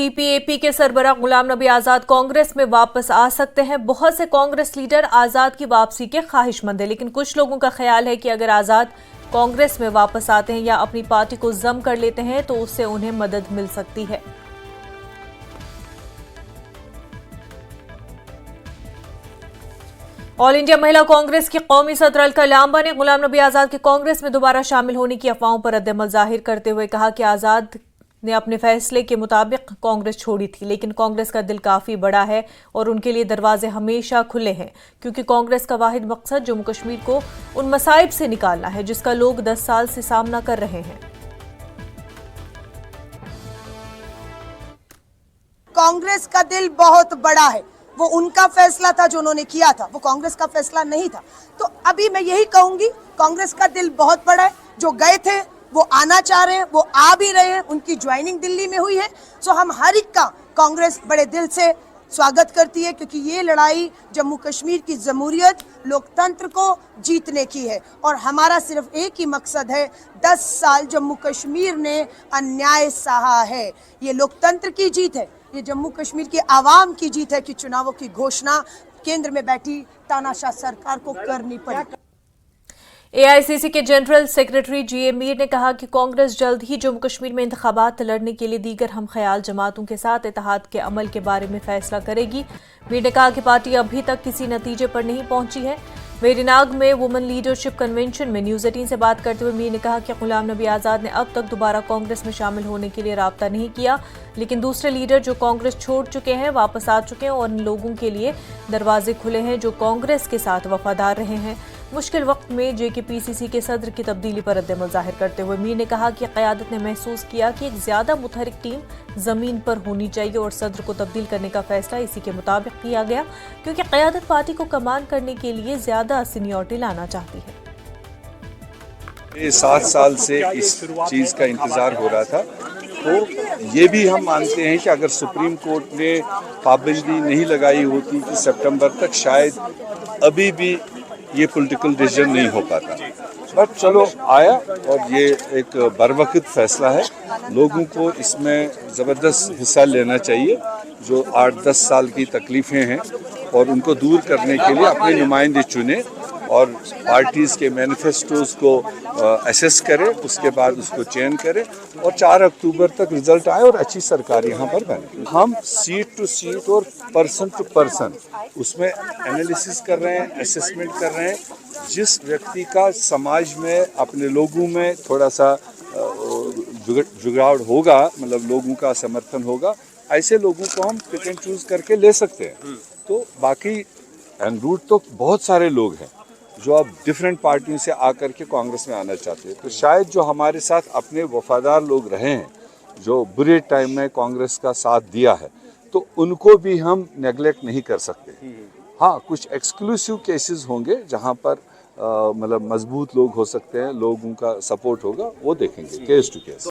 DPAP के सरबराह गुलाम नबी आजाद कांग्रेस में वापस आ सकते हैं। बहुत से कांग्रेस लीडर आजाद की वापसी के ख्वाहिशमंद हैं, लेकिन कुछ लोगों का ख्याल है कि अगर आजाद कांग्रेस में वापस आते हैं या अपनी पार्टी को जम कर लेते हैं तो उससे उन्हें मदद मिल सकती है। ऑल इंडिया महिला कांग्रेस की कौमी सदर अलका लांबा ने गुलाम नबी आजाद के कांग्रेस में दोबारा शामिल होने की अफवाहों पर रद्द-ए-अमल जाहिर करते हुए कहा कि आजाद ने अपने फैसले के मुताबिक कांग्रेस छोड़ी थी, लेकिन कांग्रेस का दिल काफी बड़ा है और उनके लिए दरवाजे हमेशा खुले हैं, क्योंकि कांग्रेस का वाहिद मकसद जम्मू कश्मीर को उन मसाइब से निकालना है जिसका लोग 10 साल से सामना कर रहे हैं। कांग्रेस का दिल बहुत बड़ा है, वो उनका फैसला था जो उन्होंने किया था, वो कांग्रेस का फैसला नहीं था। तो अभी मैं यही कहूंगी, कांग्रेस का दिल बहुत बड़ा है, जो गए थे वो आना चाह रहे हैं, वो आ भी रहे हैं, उनकी ज्वाइनिंग दिल्ली में हुई है। सो हम हर एक का कांग्रेस बड़े दिल से स्वागत करती है, क्योंकि ये लड़ाई जम्मू कश्मीर की जमहूरियत, लोकतंत्र को जीतने की है और हमारा सिर्फ एक ही मकसद है, 10 साल जम्मू कश्मीर ने अन्याय सहा है। ये लोकतंत्र की जीत है, ये जम्मू कश्मीर की आवाम की जीत है कि चुनावों की घोषणा केंद्र में बैठी तानाशाह सरकार को करनी पड़ी। एआईसीसी के जनरल सेक्रेटरी जीए मीर ने कहा कि कांग्रेस जल्द ही जम्मू कश्मीर में इंतखाबात लड़ने के लिए दीगर हम ख्याल जमातों के साथ इत्तेहाद के अमल के बारे में फैसला करेगी। मीर ने कहा कि पार्टी अभी तक किसी नतीजे पर नहीं पहुंची है। वेरीनाग में वुमेन लीडरशिप कन्वेंशन में न्यूज 18 से बात करते हुए मीर ने कहा कि गुलाम नबी आजाद ने अब तक दोबारा कांग्रेस में शामिल होने के लिए राब्ता नहीं किया, लेकिन दूसरे लीडर जो कांग्रेस छोड़ चुके हैं वापस आ चुके हैं और उन लोगों के लिए दरवाजे खुले हैं जो कांग्रेस के साथ वफादार रहे हैं। मुश्किल वक्त में जेकेपीसीसी के सदर की तब्दीली पर रद्द-ए-अमल जाहिर करते हुए मीर ने कहा कि क़यादत ने महसूस किया कि एक ज्यादा मुतहरिक टीम जमीन पर होनी चाहिए और सदर को तब्दील करने का फैसला इसी के मुताबिक किया गया, क्योंकि क़यादत पार्टी को कमान करने के लिए ज्यादा सीनियरिटी लाना चाहती है। 7 साल से इस चीज का इंतजार हो रहा था, तो ये भी हम मानते हैं कि अगर सुप्रीम कोर्ट ने पाबंदी नहीं लगाई होती कि सितंबर तक, शायद अभी भी ये पॉलिटिकल डिसीजन नहीं हो पाता। बट चलो आया और ये एक बरवक्त फैसला है। लोगों को इसमें ज़बरदस्त हिस्सा लेना चाहिए, जो 8-10 साल की तकलीफ़ें हैं और उनको दूर करने के लिए अपने नुमाइंदे चुने और पार्टीज़ के मैनिफेस्टोज़ को असेस करें, उसके बाद उसको चयन करें और 4 अक्टूबर तक रिजल्ट आए और अच्छी सरकार यहाँ पर बने। हम सीट टू सीट और पर्सन टू पर्सन उसमें एनालिसिस कर रहे हैं, असेसमेंट कर रहे हैं। जिस व्यक्ति का समाज में अपने लोगों में थोड़ा सा जुगाड़ होगा, मतलब लोगों का समर्थन होगा, ऐसे लोगों को हम पिक एंड चूज करके ले सकते हैं। तो बाकी एंड रूट तो बहुत सारे लोग हैं जो अब डिफरेंट पार्टियों से आकर के कांग्रेस में आना चाहते हैं। तो शायद जो हमारे साथ अपने वफादार लोग रहे हैं, जो बुरे टाइम में कांग्रेस का साथ दिया है, तो उनको भी हम नेगलेक्ट नहीं कर सकते। हाँ, कुछ एक्सक्लूसिव केसेस होंगे जहाँ पर मतलब मजबूत लोग हो सकते हैं, लोगों का सपोर्ट होगा, वो देखेंगे केस टू केस।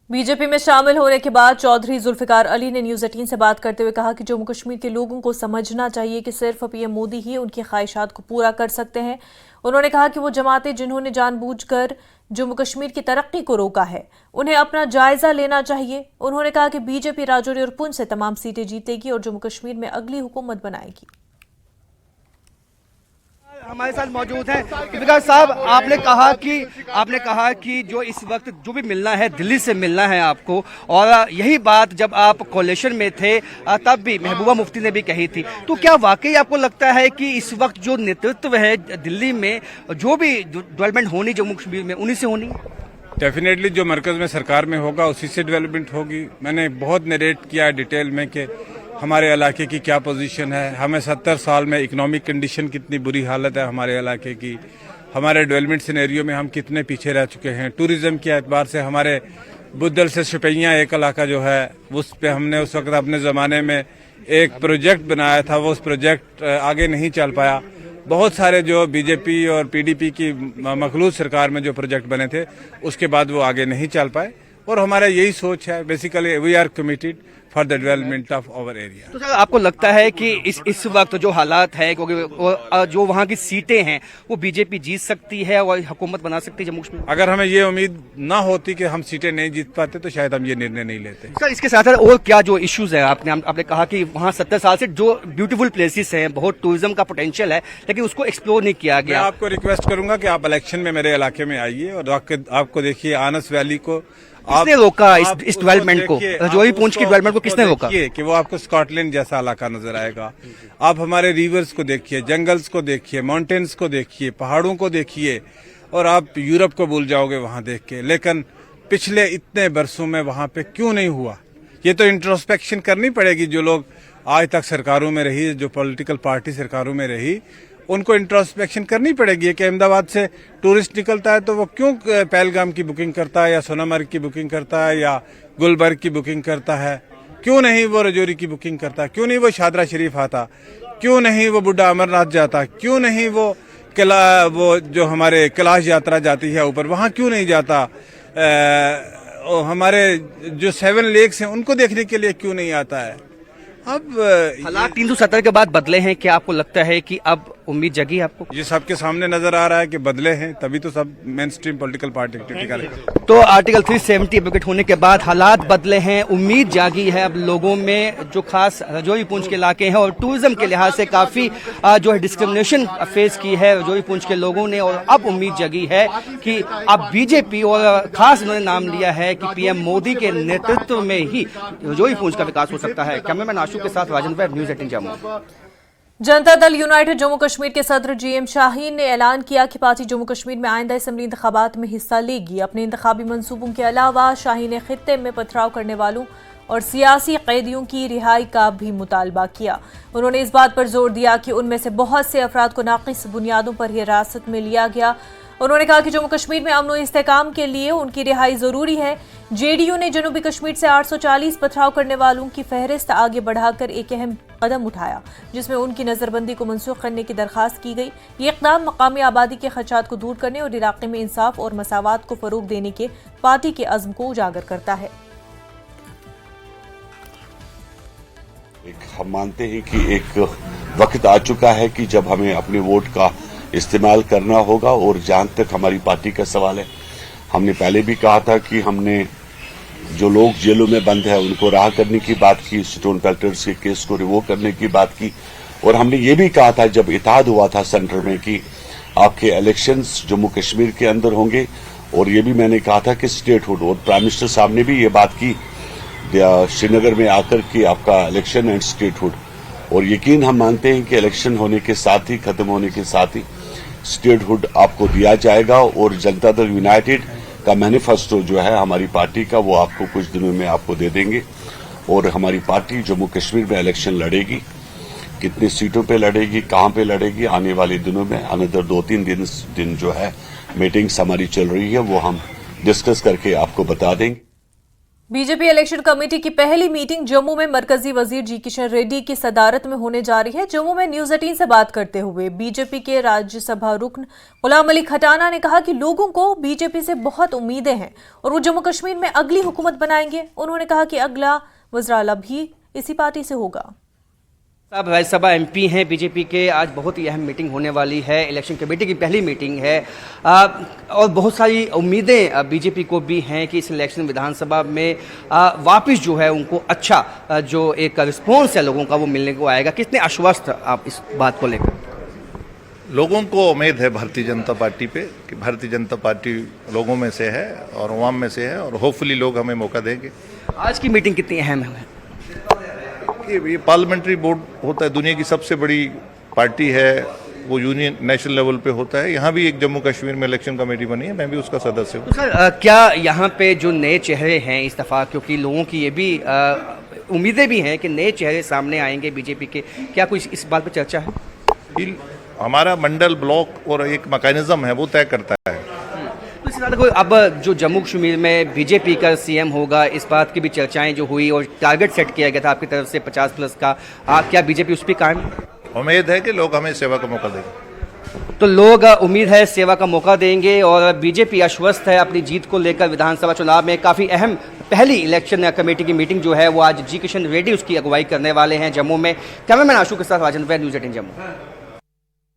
बीजेपी में शामिल होने के बाद चौधरी जुल्फिकार अली ने न्यूज 18 से बात करते हुए कहा कि जम्मू कश्मीर के लोगों को समझना चाहिए कि सिर्फ पीएम मोदी ही उनकी ख्वाहिशात को पूरा कर सकते हैं। उन्होंने कहा कि वो जमातें जिन्होंने जानबूझकर जम्मू कश्मीर की तरक्की को रोका है, उन्हें अपना जायजा लेना चाहिए। उन्होंने कहा कि बीजेपी राजौरी और पुंछ से तमाम सीटें जीतेगी और जम्मू कश्मीर में अगली हुकूमत बनाएगी। हमारे साथ मौजूद हैं जुल्फिकार साहब, आपने कहा कि जो इस वक्त जो भी मिलना है दिल्ली से मिलना है आपको, और यही बात जब आप कोalition में थे तब भी महबूबा मुफ्ती ने भी कही थी। तो क्या वाकई आपको लगता है कि इस वक्त जो नेतृत्व है दिल्ली में, जो भी डेवलपमेंट होनी जम्मू कश्मीर में, उन्हीं से होनी? डेफिनेटली जो मरकज में सरकार में होगा उसी से डेवलपमेंट होगी। मैंने बहुत नरेट किया डिटेल में कि हमारे इलाके की क्या पोजीशन है, हमें 70 साल में इकोनॉमिक कंडीशन कितनी बुरी हालत है हमारे इलाके की, हमारे डेवलपमेंट सिनेरियो में हम कितने पीछे रह चुके हैं। टूरिज्म के एतबार से हमारे बुद्धल से शुपैया एक इलाका जो है, उस पे हमने उस वक्त अपने ज़माने में एक प्रोजेक्ट बनाया था, वो उस प्रोजेक्ट आगे नहीं चल पाया। बहुत सारे जो बीजेपी और पीडीपी की मखलूत सरकार में जो प्रोजेक्ट बने थे उसके बाद वो आगे नहीं चल पाए। और हमारा यही सोच है। Basically we are committed for the development of our area. तो सर आपको लगता है कि इस वक्त जो हालात है, क्योंकि जो वहाँ की सीटें हैं वो बीजेपी जीत सकती है और हुकूमत बना सकती है जम्मू कश्मीर? अगर हमें ये उम्मीद ना होती कि हम सीटें नहीं जीत पाते तो शायद हम ये निर्णय नहीं लेते। सर इसके साथ साथ और क्या जो इश्यूज है, आपने कहा कि वहाँ 70 साल से जो ब्यूटीफुल प्लेसेस हैं, बहुत टूरिज्म का पोटेंशियल है, लेकिन उसको एक्सप्लोर नहीं किया गया। मैं आपको रिक्वेस्ट करूंगा कि आप इलेक्शन में मेरे इलाके में आइए और आपको देखिए आनस वैली को किसने रोका इस डेवलपमेंट को, राजौरी पूंछ की डेवलपमेंट को किसने रोका? कि वो आपको स्कॉटलैंड जैसा इलाका नजर आएगा। आप हमारे रिवर्स को देखिए, जंगल्स को देखिए, माउंटेन्स को देखिए, पहाड़ों को देखिए और आप यूरोप को भूल जाओगे वहां देख के। लेकिन पिछले इतने बरसों में वहां पे क्यों नहीं हुआ? ये तो इंट्रोस्पेक्शन करनी पड़ेगी। जो लोग आज तक सरकारों में रही, जो पॉलिटिकल पार्टी सरकारों में रही, उनको इंट्रोस्पेक्शन करनी पड़ेगी कि अहमदाबाद से टूरिस्ट निकलता है तो वो क्यों पहलगाम की बुकिंग करता है या सोनामर्ग की बुकिंग करता है या गुलबर्ग की बुकिंग करता है? क्यों नहीं वो राजौरी की बुकिंग करता? क्यों नहीं वो शादरा शरीफ आता? क्यों नहीं वो बुड्ढा अमरनाथ जाता? क्यों नहीं वो जो हमारे कैलाश यात्रा जाती है ऊपर, वहां क्यों नहीं जाता? हमारे जो 7 लेक्स हैं उनको देखने के लिए क्यों नहीं आता है? अब हालात 370 के बाद बदले हैं, क्या आपको लगता है कि अब उम्मीद जगी आपको? ये सबके सामने नजर आ रहा है कि बदले हैं, तभी तो सब main stream political party activity करेंगे। तो आर्टिकल 370 एडवोकेट होने के बाद हालात बदले हैं, उम्मीद जागी है अब लोगों में, जो खास राजौरी पूंछ के इलाके हैं और टूरिज्म के लिहाज से काफी जो है डिस्क्रिमिनेशन फेस की है राजौरी पूंछ के लोगों ने, और अब उम्मीद जगी है कि अब बीजेपी और खास उन्होंने नाम लिया है कि पीएम मोदी के नेतृत्व में ही राजौरी पूंछ का विकास हो सकता है। कैमरामैन आशु के साथ राजन वैद, न्यूज़ 18 जम्मू। जनता दल यूनाइटेड जम्मू कश्मीर के सदर जीएम शाहीन ने ऐलान किया कि पार्टी जम्मू कश्मीर में आइंदा असेंबली इंतखाबात में हिस्सा लेगी। अपने इंतखाबी मंसूबों के अलावा शाहीन ने खित्ते में पथराव करने वालों और सियासी कैदियों की रिहाई का भी मुतालबा किया। उन्होंने इस बात पर जोर दिया कि उनमें से बहुत से अफराद को नाक़िस बुनियादों पर हिरासत में लिया गया। उन्होंने कहा कि जम्मू कश्मीर में अमन और इस्तेहकाम के लिए उनकी रिहाई जरूरी है। जेडीयू ने जनूबी कश्मीर से 840 पथराव करने वालों की फहरिस्त आगे बढ़ाकर एक अहम कदम उठाया, जिसमें उनकी नजरबंदी को मनसूख करने की दरखास्त की गई। ये इक़दाम मकामी आबादी के खदशात को दूर करने और इलाके में इंसाफ और मसावात को फरोग देने के पार्टी के अज़्म को उजागर करता है। हम मानते हैं कि एक वक्त आ चुका है कि जब हमें अपने वोट का इस्तेमाल करना होगा, और जहां तक हमारी पार्टी का सवाल है, हमने पहले भी कहा था कि हमने जो लोग जेलों में बंद है उनको राह करने की बात की, स्टोन पेल्टर्स के केस को रिवोक करने की बात की, और हमने ये भी कहा था जब इत्तेहाद हुआ था सेंटर में कि आपके इलेक्शंस जम्मू कश्मीर के अंदर होंगे, और ये भी मैंने कहा था कि स्टेटहुड, और प्राइम मिनिस्टर साहब ने भी ये बात की श्रीनगर में आकर कि आपका इलेक्शन एंड स्टेटहुड, और यकीन हम मानते हैं कि इलेक्शन होने के साथ ही, खत्म होने के साथ ही स्टेटहुड आपको दिया जाएगा। और जनता दल यूनाइटेड का मैनिफेस्टो जो है हमारी पार्टी का, वो आपको कुछ दिनों में आपको दे देंगे, और हमारी पार्टी जम्मू कश्मीर में इलेक्शन लड़ेगी। कितनी सीटों पे लड़ेगी, कहां पे लड़ेगी, आने वाले दिनों में अनदर 2-3 दिन जो है मीटिंग्स हमारी चल रही है, वो हम डिस्कस करके आपको बता देंगे। बीजेपी इलेक्शन कमेटी की पहली मीटिंग जम्मू में मरकजी वजीर जी किशन रेड्डी की सदारत में होने जा रही है। जम्मू में न्यूज़ 18 से बात करते हुए बीजेपी के राज्यसभा रुकन गुलाम अली खटाना ने कहा कि लोगों को बीजेपी से बहुत उम्मीदें हैं और वो जम्मू कश्मीर में अगली हुकूमत बनाएंगे। उन्होंने कहा कि अगला वज़राला भी इसी पार्टी से होगा। साहब राज्यसभा एमपी हैं बीजेपी के, आज बहुत ही अहम मीटिंग होने वाली है, इलेक्शन कमेटी की पहली मीटिंग है, और बहुत सारी उम्मीदें बीजेपी को भी हैं कि इस इलेक्शन विधानसभा में वापस जो है उनको अच्छा जो एक रिस्पॉन्स है लोगों का वो मिलने को आएगा। कितने आश्वस्त आप इस बात को लेकर? लोगों को उम्मीद है भारतीय जनता पार्टी पे कि भारतीय जनता पार्टी लोगों में से है और अवाम में से है, और होपफुली लोग हमें मौका देंगे। आज की मीटिंग कितनी अहम है? ये पार्लियामेंट्री बोर्ड होता है, दुनिया की सबसे बड़ी पार्टी है, वो यूनियन नेशनल लेवल पे होता है। यहाँ भी एक जम्मू कश्मीर में इलेक्शन कमेटी बनी है, मैं भी उसका सदस्य हूँ। तो सर क्या यहाँ पे जो नए चेहरे हैं इस दफ़ा, क्योंकि लोगों की ये भी उम्मीदें भी हैं कि नए चेहरे सामने आएंगे बीजेपी के, क्या कुछ इस बात पर चर्चा है? हमारा मंडल ब्लॉक और एक मैकेनिज्म है वो तय करता है। अब जो जम्मू कश्मीर में बीजेपी का सीएम होगा, इस बात की भी चर्चाएं जो हुई और टारगेट सेट किया गया था आपकी तरफ से 50+ का, क्या बीजेपी उस पर कायम? उम्मीद है कि लोग हमें सेवा का मौका देंगे। तो लोग उम्मीद है सेवा का मौका देंगे और बीजेपी आश्वस्त है अपनी जीत को लेकर। विधानसभा चुनाव में काफ़ी अहम पहली इलेक्शन कमेटी की मीटिंग जो है वो आज जी किशन रेड्डी उसकी अगुवाई करने वाले हैं जम्मू में। कैमरामैन आशु के साथ राजन वैद, न्यूज़ 18 जम्मू।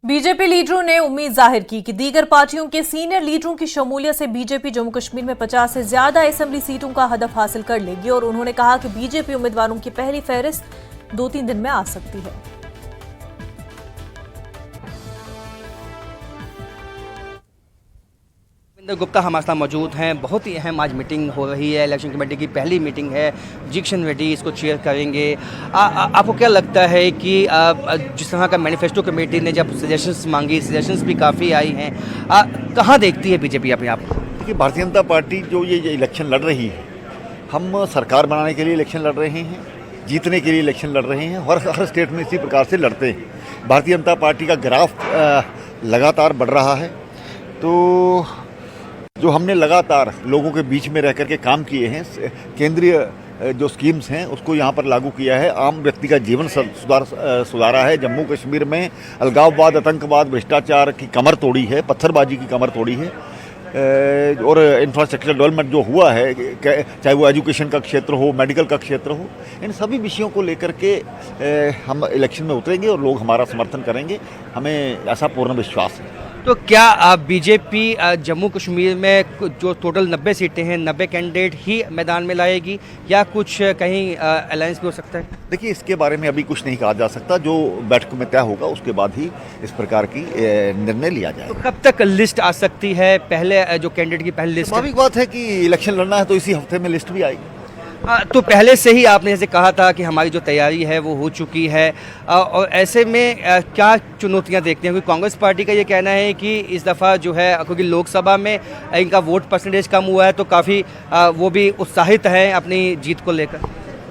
बीजेपी लीडरों ने उम्मीद जाहिर की कि दीगर पार्टियों के सीनियर लीडरों की शमूलियत से बीजेपी जम्मू कश्मीर में 50 से ज्यादा असेंबली सीटों का हदफ हासिल कर लेगी और उन्होंने कहा कि बीजेपी उम्मीदवारों की पहली फहरिस्त 2-3 दिन में आ सकती है। गुप्ता हमारे साथ मौजूद हैं। बहुत ही अहम आज मीटिंग हो रही है, इलेक्शन कमेटी की पहली मीटिंग है, जी किशन रेड्डी इसको चेयर करेंगे। आपको क्या लगता है कि जिस तरह का मैनिफेस्टो कमेटी ने जब सजेशंस मांगी, सजेशंस भी काफ़ी आई हैं, कहाँ देखती है बीजेपी अपने आप? देखिए, भारतीय जनता पार्टी जो ये इलेक्शन लड़ रही है, हम सरकार बनाने के लिए इलेक्शन लड़ रहे हैं, जीतने के लिए इलेक्शन लड़ रहे हैं और हर स्टेट में इसी प्रकार से लड़ते हैं। भारतीय जनता पार्टी का ग्राफ लगातार बढ़ रहा है। तो जो हमने लगातार लोगों के बीच में रह कर के काम किए हैं, केंद्रीय जो स्कीम्स हैं उसको यहाँ पर लागू किया है, आम व्यक्ति का जीवन सुधारा है। जम्मू कश्मीर में अलगाववाद, आतंकवाद, भ्रष्टाचार की कमर तोड़ी है, पत्थरबाजी की कमर तोड़ी है। और इंफ्रास्ट्रक्चर डेवलपमेंट जो हुआ है, चाहे वो एजुकेशन का क्षेत्र हो, मेडिकल का क्षेत्र हो, इन सभी विषयों को लेकर के हम इलेक्शन में उतरेंगे और लोग हमारा समर्थन करेंगे, हमें ऐसा पूर्ण विश्वास है। तो क्या बीजेपी जम्मू कश्मीर में जो टोटल 90 सीटें हैं, 90 कैंडिडेट ही मैदान में लाएगी या कुछ कहीं अलायंस भी हो सकता है? देखिए, इसके बारे में अभी कुछ नहीं कहा जा सकता। जो बैठक में तय होगा उसके बाद ही इस प्रकार की निर्णय लिया जाएगा। तो कब तक लिस्ट आ सकती है? पहले जो कैंडिडेट की पहली लिस्ट, स्वाभाविक बात है कि इलेक्शन लड़ना है तो इसी हफ्ते में लिस्ट भी आएगी। तो पहले से ही आपने जैसे कहा था कि हमारी जो तैयारी है वो हो चुकी है, और ऐसे में क्या चुनौतियां देखते हैं? क्योंकि कांग्रेस पार्टी का ये कहना है कि इस दफ़ा जो है, क्योंकि लोकसभा में इनका वोट परसेंटेज कम हुआ है, तो काफ़ी वो भी उत्साहित हैं अपनी जीत को लेकर।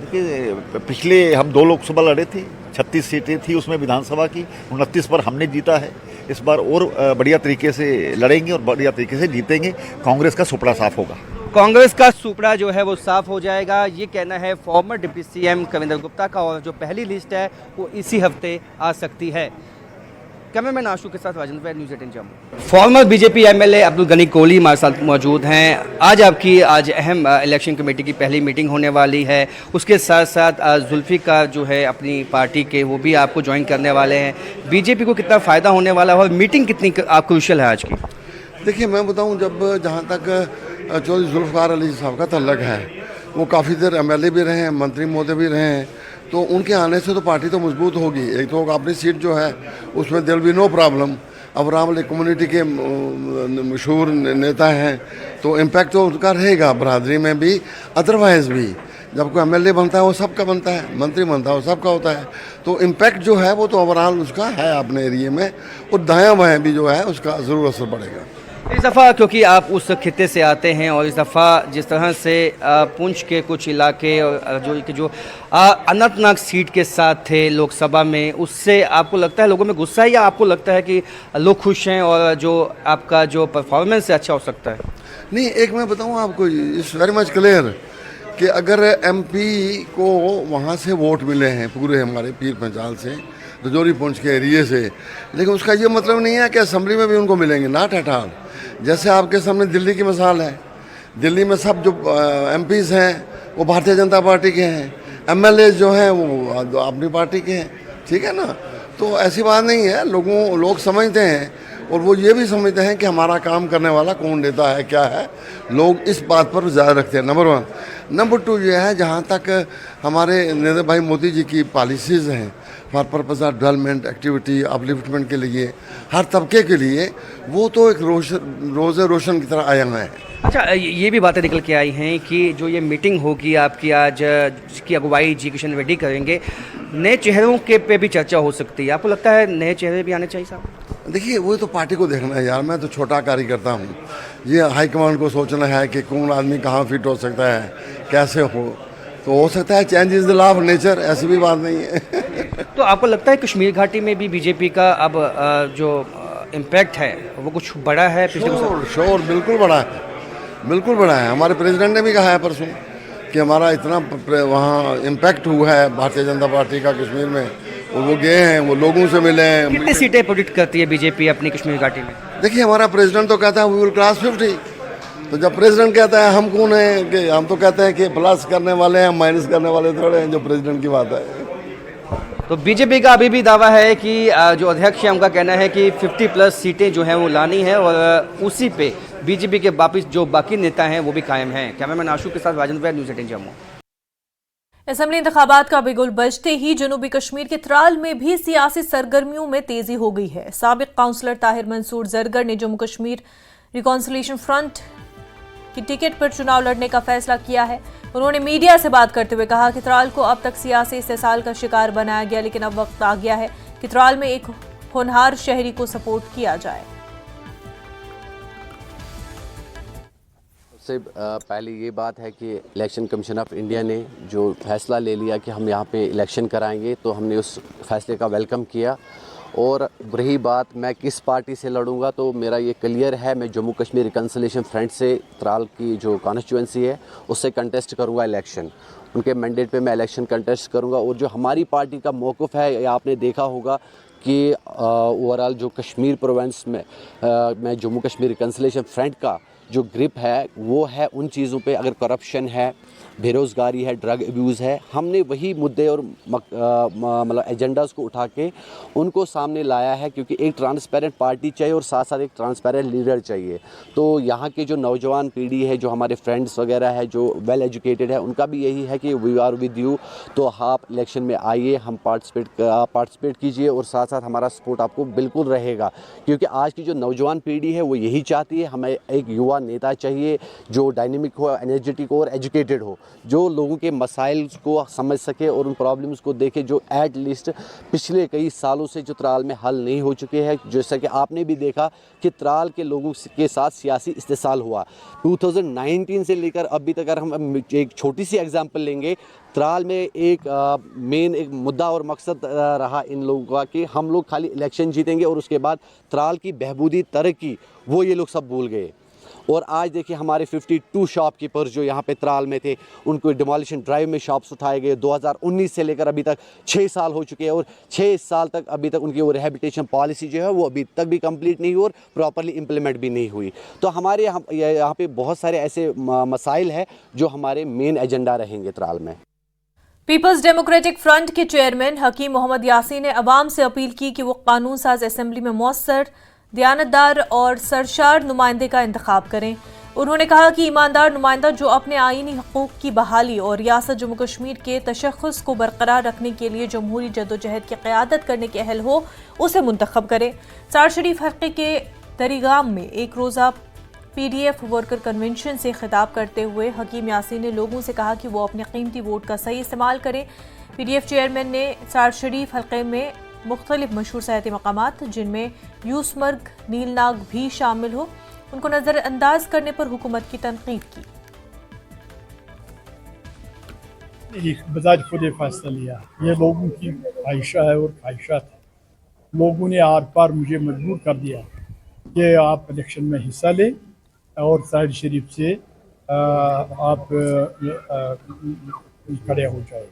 देखिए, पिछले हम 2 लोकसभा लड़े थे, 36 सीटें थी उसमें विधानसभा की, 29 पर हमने जीता है। इस बार और बढ़िया तरीके से लड़ेंगे और बढ़िया तरीके से जीतेंगे। कांग्रेस का सुपड़ा साफ होगा। कांग्रेस का सुपड़ा जो है वो साफ हो जाएगा, ये कहना है farmer deputy CM Kavinder Gupta का, और जो पहली लिस्ट है वो इसी हफ्ते आ सकती है। कैमरामैन आशु के साथ Rajan Vaid, News 18 Jammu. Former BJP MLA Abdul Gani Kohli हमारे साथ मौजूद हैं। आज आपकी अहम इलेक्शन कमेटी की पहली मीटिंग होने वाली है, उसके साथ साथ जुल्फिकार जो है अपनी पार्टी के, वो भी आपको ज्वाइन करने वाले हैं। बीजेपी को कितना फ़ायदा होने वाला है और मीटिंग कितनी क्रूशियल है आज की? देखिए, मैं बताऊं, जब जहाँ तक चौधरी जुल्फिकार अली साहब का तल्लक है, वो काफ़ी देर एमएलए भी रहे हैं, मंत्री महोदय भी रहे हैं, तो उनके आने से तो पार्टी तो मजबूत होगी। एक तो अपनी सीट जो है उसमें there will be no problem. अब रामली कम्युनिटी के मशहूर नेता हैं, तो इम्पैक्ट तो उनका रहेगा बरादरी में भी, अदरवाइज़ भी। जब कोई एमएलए बनता है वो सबका बनता है, मंत्री बनता है वो सबका होता है, तो इम्पैक्ट जो है वो तो ओवरऑल उसका है अपने एरिए में, और दायां बायां भी जो है उसका ज़रूर असर पड़ेगा। इस दफ़ा क्योंकि आप उस खित्ते से आते हैं, और इस दफ़ा जिस तरह से पुंछ के कुछ इलाके जो अनंतनाग सीट के साथ थे लोकसभा में, उससे आपको लगता है लोगों में गुस्सा है, या आपको लगता है कि लोग खुश हैं और जो आपका जो परफॉर्मेंस है अच्छा हो सकता है? नहीं, एक मैं बताऊँ आपको, इट्स वेरी मच क्लियर कि अगर एमपी को वहाँ से वोट मिले हैं पूरे हमारे पीर पंचाल से, रजौरी पुंछ के एरिए से, लेकिन उसका ये मतलब नहीं है कि असेंबली में भी उनको मिलेंगे, नॉट एट ऑल। जैसे आपके सामने दिल्ली की मिसाल है, दिल्ली में सब जो एमपीज़ हैं वो भारतीय जनता पार्टी के हैं, एमएलए जो हैं वो अपनी पार्टी के हैं, ठीक है ना। तो ऐसी बात नहीं है, लोग समझते हैं, और वो ये भी समझते हैं कि हमारा काम करने वाला कौन नेता है, क्या है। लोग इस बात पर ज़्यादा रखते हैं, नंबर 1। नंबर 2 ये है, जहाँ तक हमारे नरेंद्र भाई मोदी जी की पॉलिसीज़ हैं for purpose of development activity, upliftment के लिए, हर तबके के लिए, वो तो एक रोज़े रोशन की तरह आया है। अच्छा, ये भी बातें निकल के आई हैं कि जो ये मीटिंग होगी आपकी आज, जिसकी अगुवाई जी किशन रेड्डी करेंगे, नए चेहरों के पे भी चर्चा हो सकती है। आपको लगता है नए चेहरे भी आने चाहिए साहब? देखिए, वो तो पार्टी को देखना है यार, मैं तो छोटा कार्यकर्ता हूँ। ये हाईकमांड को सोचना है कि कौन आदमी कहाँ फिट हो सकता है, कैसे हो सकता है change is the law of nature, ऐसी भी बात नहीं है। तो आपको लगता है कश्मीर घाटी में भी बीजेपी का अब जो इम्पैक्ट है वो कुछ बड़ा है? श्योर, बिल्कुल बड़ा है, बिल्कुल बड़ा है। हमारे प्रेसिडेंट ने भी कहा है परसों कि हमारा इतना वहाँ इम्पैक्ट हुआ है भारतीय जनता पार्टी का कश्मीर में, और वो गए हैं, वो लोगों से मिले हैं। कितनी सीटें प्रोडिक्ट करती है बीजेपी अपनी कश्मीर घाटी में? देखिए, हमारा प्रेसिडेंट तो कहता है वी विल क्रॉस 50, तो जब प्रेसिडेंट कहता है हम कौन है कि हम तो कहते हैं कि प्लस करने वाले हैं, माइनस करने वाले थोड़े हैं, जो प्रेसिडेंट की बात है। तो बीजेपी का अभी भी दावा है कि जो अध्यक्ष है उनका कहना है कि 50+ सीटें जो हैं वो लानी है और उसी पे बीजेपी के वापिस जो बाकी नेता हैं वो भी कायम हैं। कैमरामैन आशू के साथ राजेंद्र न्यूज़ 18 जम्मू। असेंबली इंतखाबात का बिगुल बजते ही जनूबी कश्मीर के त्राल में भी सियासी सरगर्मियों में तेजी हो गई है। साबिक काउंसलर ताहिर मंसूर जरगर ने जम्मू कश्मीर रिकॉन्सिलिएशन फ्रंट की टिकट पर चुनाव लड़ने का फैसला किया है। उन्होंने मीडिया से बात करते हुए कहा कि त्राल को अब तक सियासी इस्तेसाल का शिकार बनाया गया, लेकिन अब वक्त आ गया है कि त्राल में एक होनहार शहरी को सपोर्ट किया जाए। सबसे पहले ये बात है कि इलेक्शन कमीशन ऑफ इंडिया ने जो फैसला ले लिया कि हम यहाँ पे इलेक्शन कराएंगे, तो हमने उस फैसले का वेलकम किया। और रही बात मैं किस पार्टी से लड़ूंगा, तो मेरा ये क्लियर है, मैं जम्मू कश्मीर रिकन्सिलिएशन फ्रंट से त्राल की जो कॉन्स्टिट्यूंसी है उससे कंटेस्ट करूंगा इलेक्शन। उनके मैंडेट पे मैं इलेक्शन कंटेस्ट करूंगा। और जो हमारी पार्टी का मौक़िफ़ है, ये आपने देखा होगा कि ओवरऑल जो कश्मीर प्रोविंस में जम्मू कश्मीर रिकन्सिलिएशन फ्रंट का जो ग्रिप है वो है उन चीज़ों पे, अगर करप्शन है, बेरोज़गारी है, ड्रग अब्यूज़ है, हमने वही मुद्दे और मतलब एजेंडास को उठा के उनको सामने लाया है, क्योंकि एक ट्रांसपेरेंट पार्टी चाहिए और साथ साथ एक ट्रांसपेरेंट लीडर चाहिए। तो यहाँ के जो नौजवान पीढ़ी है, जो हमारे फ्रेंड्स वगैरह है, जो वेल एजुकेटेड है, उनका भी यही है कि वी आर विद यू, तो आप इलेक्शन में आइए, हम पार्टिसिपेट कीजिए और साथ साथ हमारा सपोर्ट आपको बिल्कुल रहेगा। क्योंकि आज की जो नौजवान पीढ़ी है वो यही चाहती है, हमें एक युवा नेता चाहिए जो डायनेमिक हो, एनर्जेटिक हो और एजुकेटेड हो, जो लोगों के मसाइल को समझ सके और उन प्रॉब्लम्स को देखे जो एट लीस्ट पिछले कई सालों से जो त्राल में हल नहीं हो चुके हैं। जैसा कि आपने भी देखा कि त्राल के लोगों के साथ सियासी इस्तेसाल हुआ 2019 से लेकर अभी तक। अगर हम एक छोटी सी एग्जांपल लेंगे, त्राल में एक मेन एक मुद्दा और मकसद रहा इन लोगों का कि हम लोग खाली इलेक्शन जीतेंगे और उसके बाद त्राल की बहबूदी तरक्की वो ये लोग सब भूल गए। और आज देखिए हमारे 52 शॉपकीपर्स जो यहाँ पे त्राल में थे, उनको डिमोलिशन ड्राइव में शॉप्स उठाए गए। 2019 से लेकर अभी तक 6 साल हो चुके हैं और 6 साल तक अभी तक उनकी वो रिहेबिलिटेशन पॉलिसी जो है वो अभी तक भी कंप्लीट नहीं हुई और प्रॉपरली इम्प्लीमेंट भी नहीं हुई। तो हमारे यहाँ पे बहुत सारे ऐसे मसाइल हैं जो हमारे मेन एजेंडा रहेंगे त्राल में। पीपल्स डेमोक्रेटिक फ्रंट के चेयरमैन हकीम मोहम्मद यासीन ने अवाम से अपील की कि वो कानून साज असेंबली में मौसर, दयानतदार और सरशार नुमाइंदे का इंतखाब करें। उन्होंने कहा कि ईमानदार नुमाइंदा जो अपने आईनी हकूक़ की बहाली और रियासत जम्मू कश्मीर के तशख़्ख़ुस को बरकरार रखने के लिए जमहूरी जद्दोजहद की क़यादत करने के अहल हो, उसे मुंतखब करें। सार शरीफ हल्के के दरीगाम में एक रोज़ा PDF वर्कर कन्वेंशन से खिताब करते हुए हकीम यासीन ने लोगों से कहा कि वो अपने कीमती वोट का सही इस्तेमाल करें। PDF चेयरमैन ने सार शरीफ हल्के में मुख्तलिफ मशहूर सयाती मकामात, जिनमें यूसमर्ग, नीलनाग भी शामिल हो, उनको नज़रअंदाज करने पर हुकूमत की तनकीद की। बजाज खुद फैसला लिया, ये लोगों की ख्वाहिशा है और ख्वाहिशात है। लोगों ने आर पार मुझे मजबूर कर दिया कि आप इलेक्शन में हिस्सा लें और साहिल शरीफ से आप खड़े हो जाए,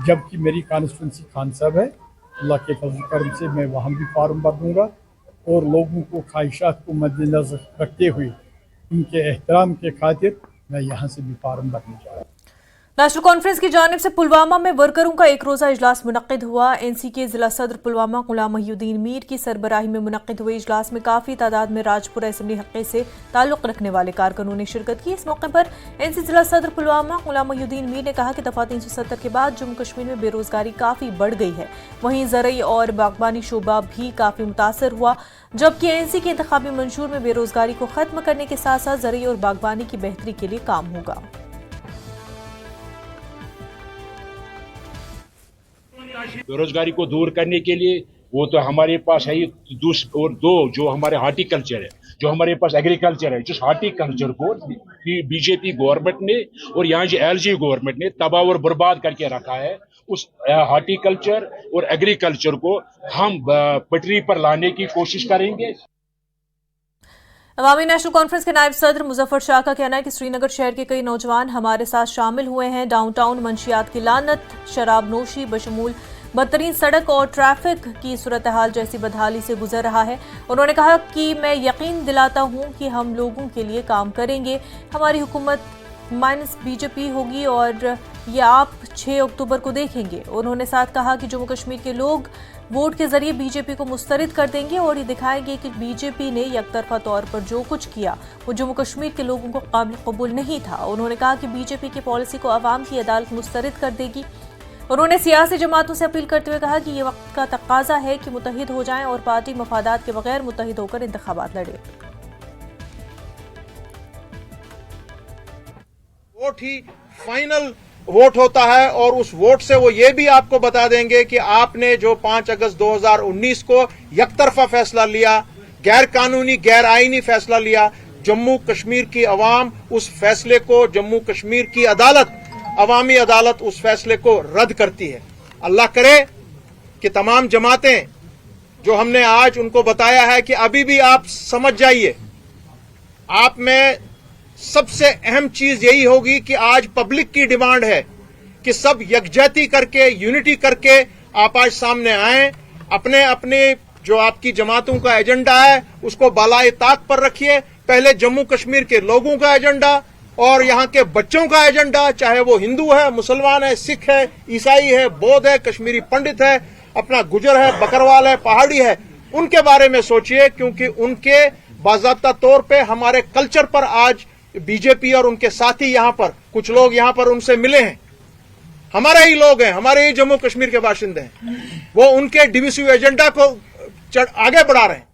जबकि मेरी कॉन्स्टिट्यूंसी खान साहब है। अल्लाह के फजल करम से मैं वहाँ भी फार्म भर दूँगा और लोगों को ख्वाहिशात को मद्देनजर रखते हुए उनके एहतराम के खातिर मैं यहाँ से भी फार्म भरने जा रहा हूँ। नेशनल कॉन्फ्रेंस की जानिब से पुलवामा में वर्करों का एक रोज़ा इजलास मुनक्किद हुआ। NC के जिला सदर पुलवामा गुलाम मोहिउद्दीन मीर की सरबराही में मुनक्किद हुए इजलास में काफ़ी तादाद में राजपुरा असेंबली हल्के से ताल्लुक़ रखने वाले कारकुनों ने शिरकत की। इस मौके पर NC जिला सदर पुलवामा गुलाम मोहिउद्दीन मीर ने कहा कि दफ़ा 370 के बाद जम्मू कश्मीर में बेरोज़गारी काफ़ी बढ़ गई है, वहीं ज़रई और बागबानी शोबा भी काफ़ी मुतासर हुआ, जबकि NC के इंतखाबी मंशूर में बेरोज़गारी को ख़त्म करने के साथ साथ ज़रई और बागबानी की बेहतरी के लिए काम होगा। बेरोजगारी को दूर करने के लिए वो तो हमारे पास है ही, और दो जो हमारे हार्टिकल्चर है, जो हमारे पास एग्रीकल्चर है, जिस हार्टिकल्चर को बीजेपी गवर्नमेंट ने और यहाँ जो LG गवर्नमेंट ने तबाह और बर्बाद करके रखा है, उस हार्टिकल्चर और एग्रीकल्चर को हम पटरी पर लाने की कोशिश करेंगे। अवामी नेशनल कॉन्फ्रेंस के नायब सदर मुजफ्फर शाह का कहना है कि श्रीनगर शहर के कई नौजवान हमारे साथ शामिल हुए हैं। डाउनटाउन मंशियात की लानत, शराब नोशी बशमूल बदतरीन सड़क और ट्रैफिक की सूरत हाल जैसी बदहाली से गुजर रहा है। उन्होंने कहा कि मैं यकीन दिलाता हूं कि हम लोगों के लिए काम करेंगे। हमारी हुकूमत माइनस बीजेपी होगी और ये आप 6 अक्टूबर को देखेंगे। उन्होंने साथ कहा कि जम्मू कश्मीर के लोग वोट के जरिए बीजेपी को मुस्तरद कर देंगे और ये दिखाएंगे कि बीजेपी ने एकतरफा तौर पर जो कुछ किया वो जम्मू कश्मीर के लोगों को काबिल कबूल नहीं था। उन्होंने कहा कि बीजेपी की पॉलिसी को अवाम की अदालत मुस्तरद कर देगी। उन्होंने सियासी जमातों से अपील करते हुए कहा कि ये वक्त का तकाजा है कि मुत्तहिद हो जाएं और पार्टी मफादात के बगैर मुत्तहिद होकर इंतखाबात लड़े। वोट ही फाइनल वोट होता है और उस वोट से वो ये भी आपको बता देंगे कि आपने जो 5 अगस्त 2019 को यकतरफा फैसला लिया, गैर कानूनी गैर आईनी फैसला लिया, जम्मू कश्मीर की अवाम उस फैसले को, जम्मू कश्मीर की अदालत, अवामी अदालत उस फैसले को रद्द करती है। अल्लाह करे कि तमाम जमातें जो हमने आज उनको बताया है कि अभी भी आप समझ जाइए, आप में सबसे अहम चीज यही होगी कि आज पब्लिक की डिमांड है कि सब यकजहती करके, यूनिटी करके आप आज सामने आए, अपने अपने जो आपकी जमातों का एजेंडा है उसको बालाए ताक पर रखिए। पहले जम्मू कश्मीर के लोगों का एजेंडा और यहाँ के बच्चों का एजेंडा, चाहे वो हिंदू है, मुसलमान है, सिख है, ईसाई है, बौद्ध है, कश्मीरी पंडित है, अपना गुजर है, बकरवाल है, पहाड़ी है, उनके बारे में सोचिए, क्योंकि उनके बाज़ाब्ता तौर पे हमारे कल्चर पर आज बीजेपी और उनके साथी यहाँ पर कुछ लोग यहाँ पर उनसे मिले हैं, हमारे ही लोग हैं, हमारे ही जम्मू कश्मीर के बाशिंदे हैं, वो उनके डिविसिव एजेंडा को आगे बढ़ा रहे हैं।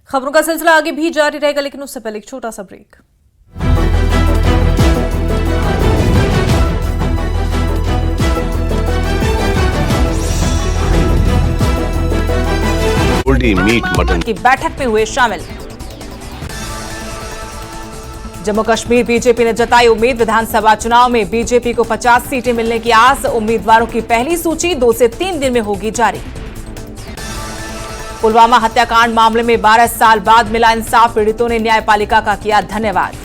खबरों का सिलसिला आगे भी जारी रहेगा, लेकिन उससे पहले एक छोटा सा ब्रेक। मीट मटन की बैठक में हुए शामिल। जम्मू कश्मीर बीजेपी ने जताई उम्मीद, विधानसभा चुनाव में बीजेपी को 50 सीटें मिलने की आस। उम्मीदवारों की पहली सूची 2 से 3 दिन में होगी जारी। पुलवामा हत्याकांड मामले में 12 साल बाद मिला इंसाफ, पीड़ितों ने न्यायपालिका का किया धन्यवाद।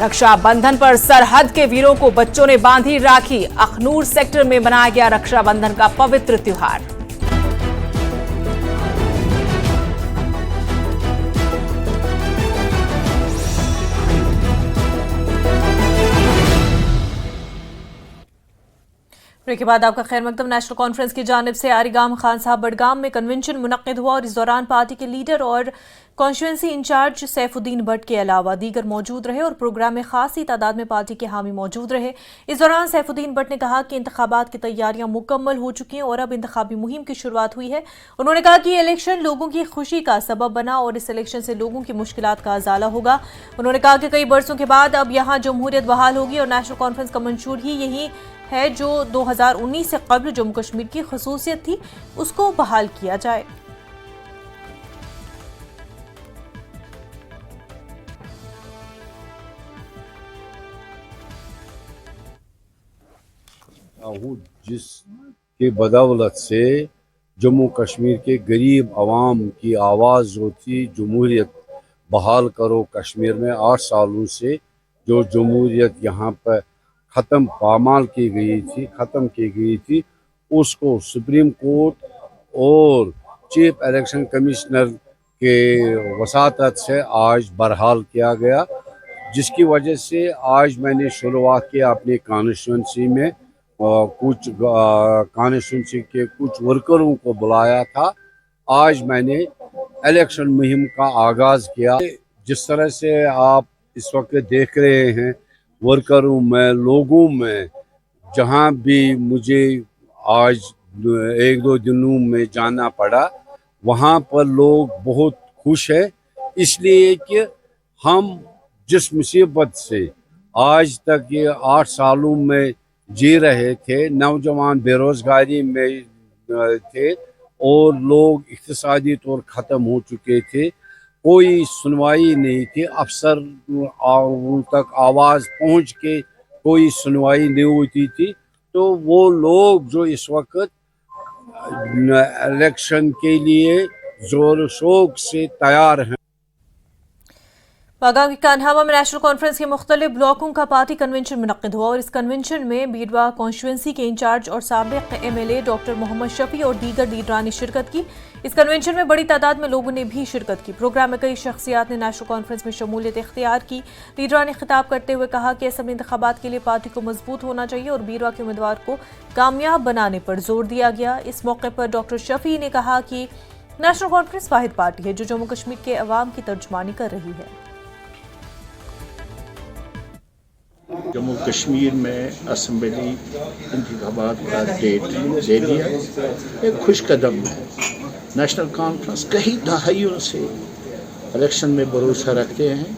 रक्षाबंधन पर सरहद के वीरों को बच्चों ने बांधी राखी। अखनूर सेक्टर में मनाया गया रक्षाबंधन का पवित्र त्योहार। ब्रेक के बाद आपका खैर मकदम। नेशनल कॉन्फ्रेंस की जानिब से आरिगाम खान साहब बडगाम में कन्वेंशन मुनक्किद हुआ और इस दौरान पार्टी के लीडर और कॉन्स्टिट्यूंसी इंचार्ज सैफुद्दीन भट्ट के अलावा दीगर मौजूद रहे और प्रोग्राम में खासी तादाद में पार्टी के हामी मौजूद रहे। इस दौरान सैफुद्दीन भट्ट ने कहा कि इंतखाबात की तैयारियां मुकम्मल हो चुकी हैं और अब इंतखाबी मुहिम की शुरुआत हुई है। उन्होंने कहा कि ये इलेक्शन लोगों की खुशी का सबब बना और इस इलेक्शन से लोगों की मुश्किलात का अजाला होगा। उन्होंने कहा कि कई बरसों के बाद अब यहाँ जमहूरियत बहाल होगी और नेशनल कॉन्फ्रेंस का मंशूर ही यही है जो 2019 से कबल जम्मू कश्मीर की खसूसियत थी उसको बहाल किया जाए। जिसके बदौलत से जम्मू कश्मीर के गरीब आवाम की आवाज़ जो थी, जमहूरियत बहाल करो कश्मीर में, 8 सालों से जो जमहूरियत यहाँ पर ख़त्म की गई थी, उसको सुप्रीम कोर्ट और चीफ इलेक्शन कमिश्नर के वसातत से आज बरहाल किया गया, जिसकी वजह से आज मैंने शुरुआत किया अपनी कॉन्स्टिट्यूंसी में कुछ कॉन्स्टिट्यूंसी के कुछ वर्करों को बुलाया था। आज मैंने इलेक्शन मुहिम का आगाज़ किया। जिस तरह से आप इस वक्त देख रहे हैं वर्करों में, लोगों में, जहां भी मुझे आज 1-2 दिनों में जाना पड़ा, वहां पर लोग बहुत खुश है, इसलिए कि हम जिस मुसीबत से आज तक ये 8 सालों में जी रहे थे, नौजवान बेरोजगारी में थे और लोग इक्तिसादी तौर ख़त्म हो चुके थे, कोई सुनवाई नहीं थी, अफसर उन तक आवाज़ पहुंच के कोई सुनवाई नहीं होती थी, तो वो लोग जो इस वक्त इलेक्शन के लिए जोर शोर से तैयार हैं। बागां के कान्हावा में नेशनल कॉन्फ्रेंस के मुख्तलिफ ब्लॉकों का पार्टी कन्वेंशन मुनक्किद हुआ और इस कन्वेंशन में बीडवा कॉन्स्टिट्यूंसी के इंचार्ज और साबिक एमएलए डॉक्टर मोहम्मद शफी और दीगर लीडरान ने शिरकत की। इस कन्वेंशन में बड़ी तादाद में लोगों ने भी शिरकत की। प्रोग्राम में कई शख्सियात ने नेशनल कॉन्फ्रेंस में शमूलियत इख्तियार की। लीडरान ने खिताब करते हुए कहा कि असेंबली इंतखाबात के लिए पार्टी को मजबूत होना चाहिए और बीडवा के उम्मीदवार को कामयाब बनाने पर जोर दिया गया। इस मौके पर डॉक्टर शफी ने कहा कि नेशनल कॉन्फ्रेंस वाहिद पार्टी है जो जम्मू कश्मीर के अवाम की तर्जुमानी कर रही है। जम्मू कश्मीर में असम्बली इंतखाबात का डेट दे दिया, एक खुश कदम है। नेशनल कॉन्फ्रेंस कई दहाइयों से इलेक्शन में भरोसा रखते हैं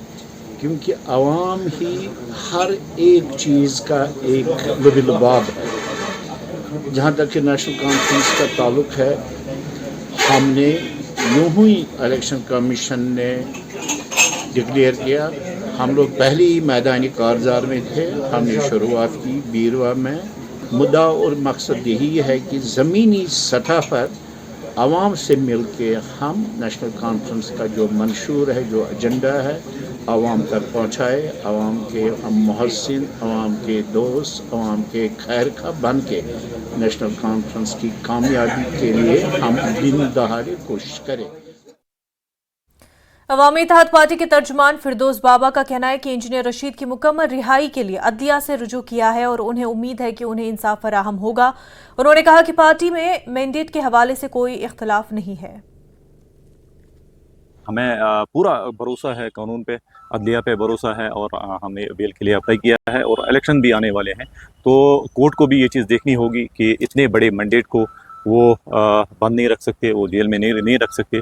क्योंकि आवाम ही हर एक चीज़ का एक लुबाब है। जहाँ तक कि नेशनल कॉन्फ्रेंस का ताल्लुक है, हमने यूँ ही इलेक्शन कमीशन ने डिक्लेयर किया। हम लोग पहले ही मैदानी कारजार में थे। हमने शुरुआत की बीरवा में। मुद्दा और मकसद यही है कि ज़मीनी सतह पर आवाम से मिल के हम नेशनल कॉन्फ्रेंस का जो मंशूर है, जो एजेंडा है, आवाम तक पहुँचाए। आवाम के हम मुहस्सिन, आवाम के दोस्त, आवाम के खैर खा बन के नेशनल कॉन्फ्रेंस की कामयाबी के लिए हम दिन दहाड़े कोशिश करें। अवामी इत्तेहाद पार्टी के तर्जुमान फिरदौस बाबा का कहना है कि इंजीनियर रशीद की मुकम्मल रिहाई के लिए अदलिया से रुजू किया है और उन्हें उम्मीद है कि उन्हें इंसाफ फराहम होगा। उन्होंने कहा कि पार्टी में मैंडेट के हवाले से कोई इख्तलाफ नहीं है। हमें पूरा भरोसा है कानून पे, अदलिया पे भरोसा है और हमने बेल के लिए अप्लाई किया है और इलेक्शन भी आने वाले हैं। तो कोर्ट को भी ये चीज़ देखनी होगी कि इतने बड़े मैंडेट को वो बंद नहीं रख सकते, वो जेल में नहीं रख सकते।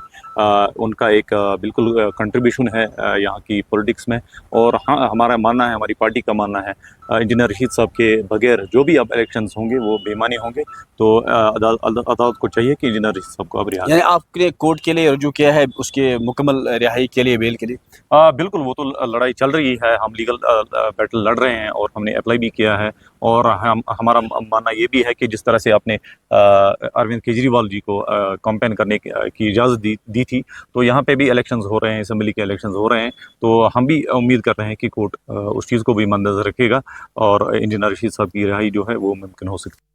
उनका एक बिल्कुल कंट्रीब्यूशन है यहाँ की पॉलिटिक्स में। और हाँ, हमारा मानना है, हमारी पार्टी का मानना है, इंजीनियर रशीद साहब के बगैर जो भी अब इलेक्शंस होंगे वो बेईमानी होंगे। तो अदालत को चाहिए कि इंजीनियर रशीद साहब को अब रिहा। यानी आपने कोर्ट के लिए रुजू किया है उसके मुकम्मल रिहाई के लिए, बेल के लिए? बिल्कुल, वो तो लड़ाई चल रही है। हम लीगल बैटल लड़ रहे हैं और हमने अप्लाई भी किया है। और हमारा मानना ये भी है कि जिस तरह से आपने अरविंद केजरीवाल जी को कैंपेन करने की इजाज़त दी थी, तो यहाँ पे भी इलेक्शंस हो रहे हैं, असेंबली के इलेक्शंस हो रहे हैं। तो हम भी उम्मीद कर रहे हैं कि कोर्ट उस चीज़ को भी मद्देनज़र रखेगा और इंजीनियर रशीद साहब की रिहाई जो है वो मुमकिन हो सकती है।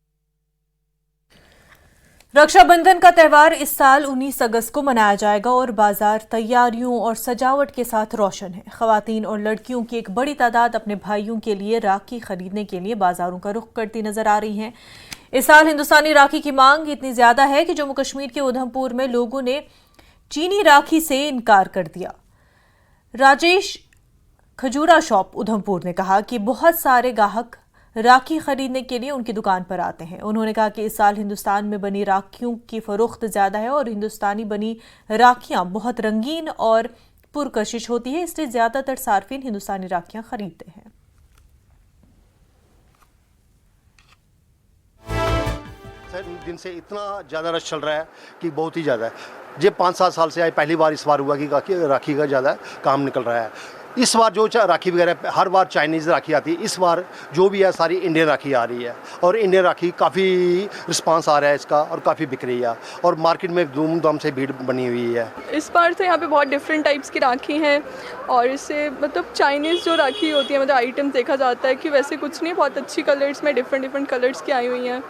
रक्षाबंधन का त्यौहार इस साल 19 अगस्त को मनाया जाएगा और बाजार तैयारियों और सजावट के साथ रोशन है। ख़वातीन और लड़कियों की एक बड़ी तादाद अपने भाइयों के लिए राखी खरीदने के लिए बाजारों का रुख करती नजर आ रही हैं। इस साल हिंदुस्तानी राखी की मांग इतनी ज्यादा है कि जम्मू कश्मीर के उधमपुर में लोगों ने चीनी राखी से इनकार कर दिया। राजेश खजूरा शॉप उधमपुर ने कहा कि बहुत सारे गाहक राखी खरीदने के लिए उनकी दुकान पर आते हैं। उन्होंने कहा कि इस साल हिंदुस्तान में बनी राखियों की फरोख्त ज्यादा है और हिंदुस्तानी बनी राखियां बहुत रंगीन और पुरकशिश होती है, इसलिए ज्यादातर सार्फिन हिंदुस्तानी राखियां खरीदते हैं। दिन से इतना ज़्यादा रश चल रहा है कि बहुत ही ज़्यादा है। ये 5-7 साल से पहली बार इस बार हुआ कि राखी का ज़्यादा काम निकल रहा है। इस बार जो राखी वगैरह हर बार चाइनीज़ राखी आती है, इस बार जो भी है सारी इंडियन राखी आ रही है और इंडियन राखी काफ़ी रिस्पांस आ रहा है इसका और काफ़ी बिक रही है और मार्केट में धूमधाम से भीड़ बनी हुई है। इस बार तो यहाँ पे बहुत डिफरेंट टाइप्स की राखी हैं और इससे मतलब चाइनीज़ जो राखी होती है मतलब आइटम देखा जाता है कि वैसे कुछ नहीं, बहुत अच्छी कलर्स में डिफरेंट कलर्स की आई हुई हैं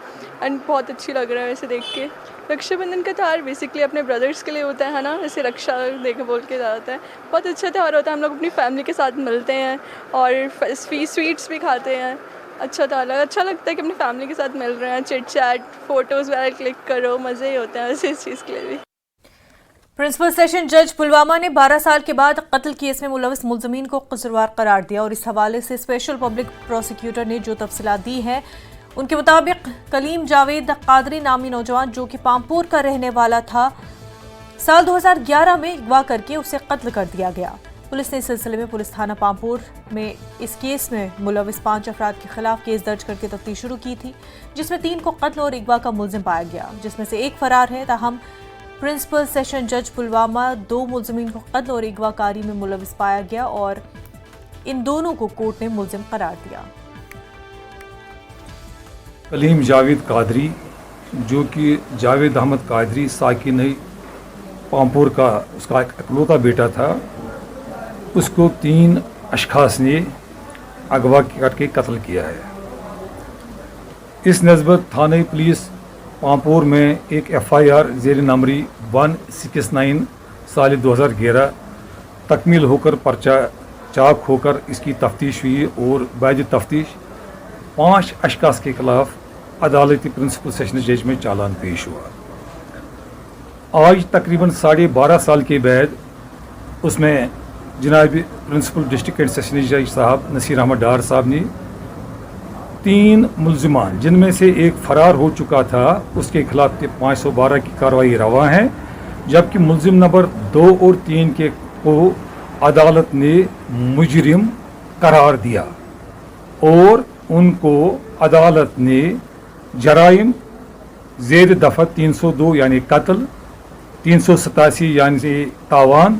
एंड बहुत अच्छी लग रहा है वैसे देख के। रक्षाबंधन का त्यौहार बेसिकली अपने ब्रदर्स के लिए होता है ना, जैसे रक्षा देख बोल के जाता है। बहुत अच्छा त्यौहार होता है, हम लोग अपनी फैमिली के साथ मिलते हैं और स्वीट्स भी खाते हैं। अच्छा लगता है कि अपनी फैमिली के साथ मिल रहे हैं, चिट चैट, फोटोज़ वगैरह क्लिक करो, मज़े ही होते हैं वैसे इस चीज़ के लिए भी। प्रिंसिपल सेशन जज पुलवामा ने 12 साल के बाद कत्ल केस में मुलविस मुलजमीन को कसूरवार करार दिया और इस हवाले से स्पेशल पब्लिक प्रोसिक्यूटर ने जो तफसीलात दी है उनके मुताबिक कलीम जावेद कादरी नामी नौजवान जो कि पामपुर का रहने वाला था, साल 2011 में अगवा करके उसे कत्ल कर दिया गया। पुलिस ने इस सिलसिले में पुलिस थाना पामपुर में इस केस में मुलविस 5 अफराद के खिलाफ केस दर्ज करके तफ्तीश शुरू की थी, जिसमें 3 को कत्ल और अगवा का मुलजिम पाया गया, जिसमें से 1 फरार है। ताहम प्रिंसिपल सेशन जज पुलवामा 2 मुलजिमीन को कत्ल और अगवाकारी में मुलविस पाया गया और इन दोनों को कोर्ट ने मुलजिम करार दिया। कलीम जावेद कादरी जो कि जावेद अहमद कादरी साकिन पामपुर का उसका इकलौता बेटा था, उसको 3 अशखास ने अगवा करके कत्ल किया है। इस नस्बत थाना पुलिस पामपुर में एक FIR ज़ेर नंबरी 169 साल 2011 तकमील होकर पर्चा चाक होकर इसकी तफ्तीश हुई और बाद तफ्तीश 5 अशखास के खिलाफ अदालती प्रिंसिपल सेशन जज में चालान पेश हुआ। आज तकरीबन 12.5 साल के बाद उसमें जनाब प्रिंसिपल डिस्ट्रिक्ट एंड सेशन जज साहब नसीर अहमद डार साहब ने 3 मुलजिमान जिनमें से एक फरार हो चुका था उसके खिलाफ 512 की कार्रवाई रवा है, जबकि मुलजिम नंबर 2 और 3 के को अदालत ने मुजरिम करार दिया और उनको अदालत ने जराइम ज़ेर दफ़ा 302 यानी कत्ल, 387 यानी तावान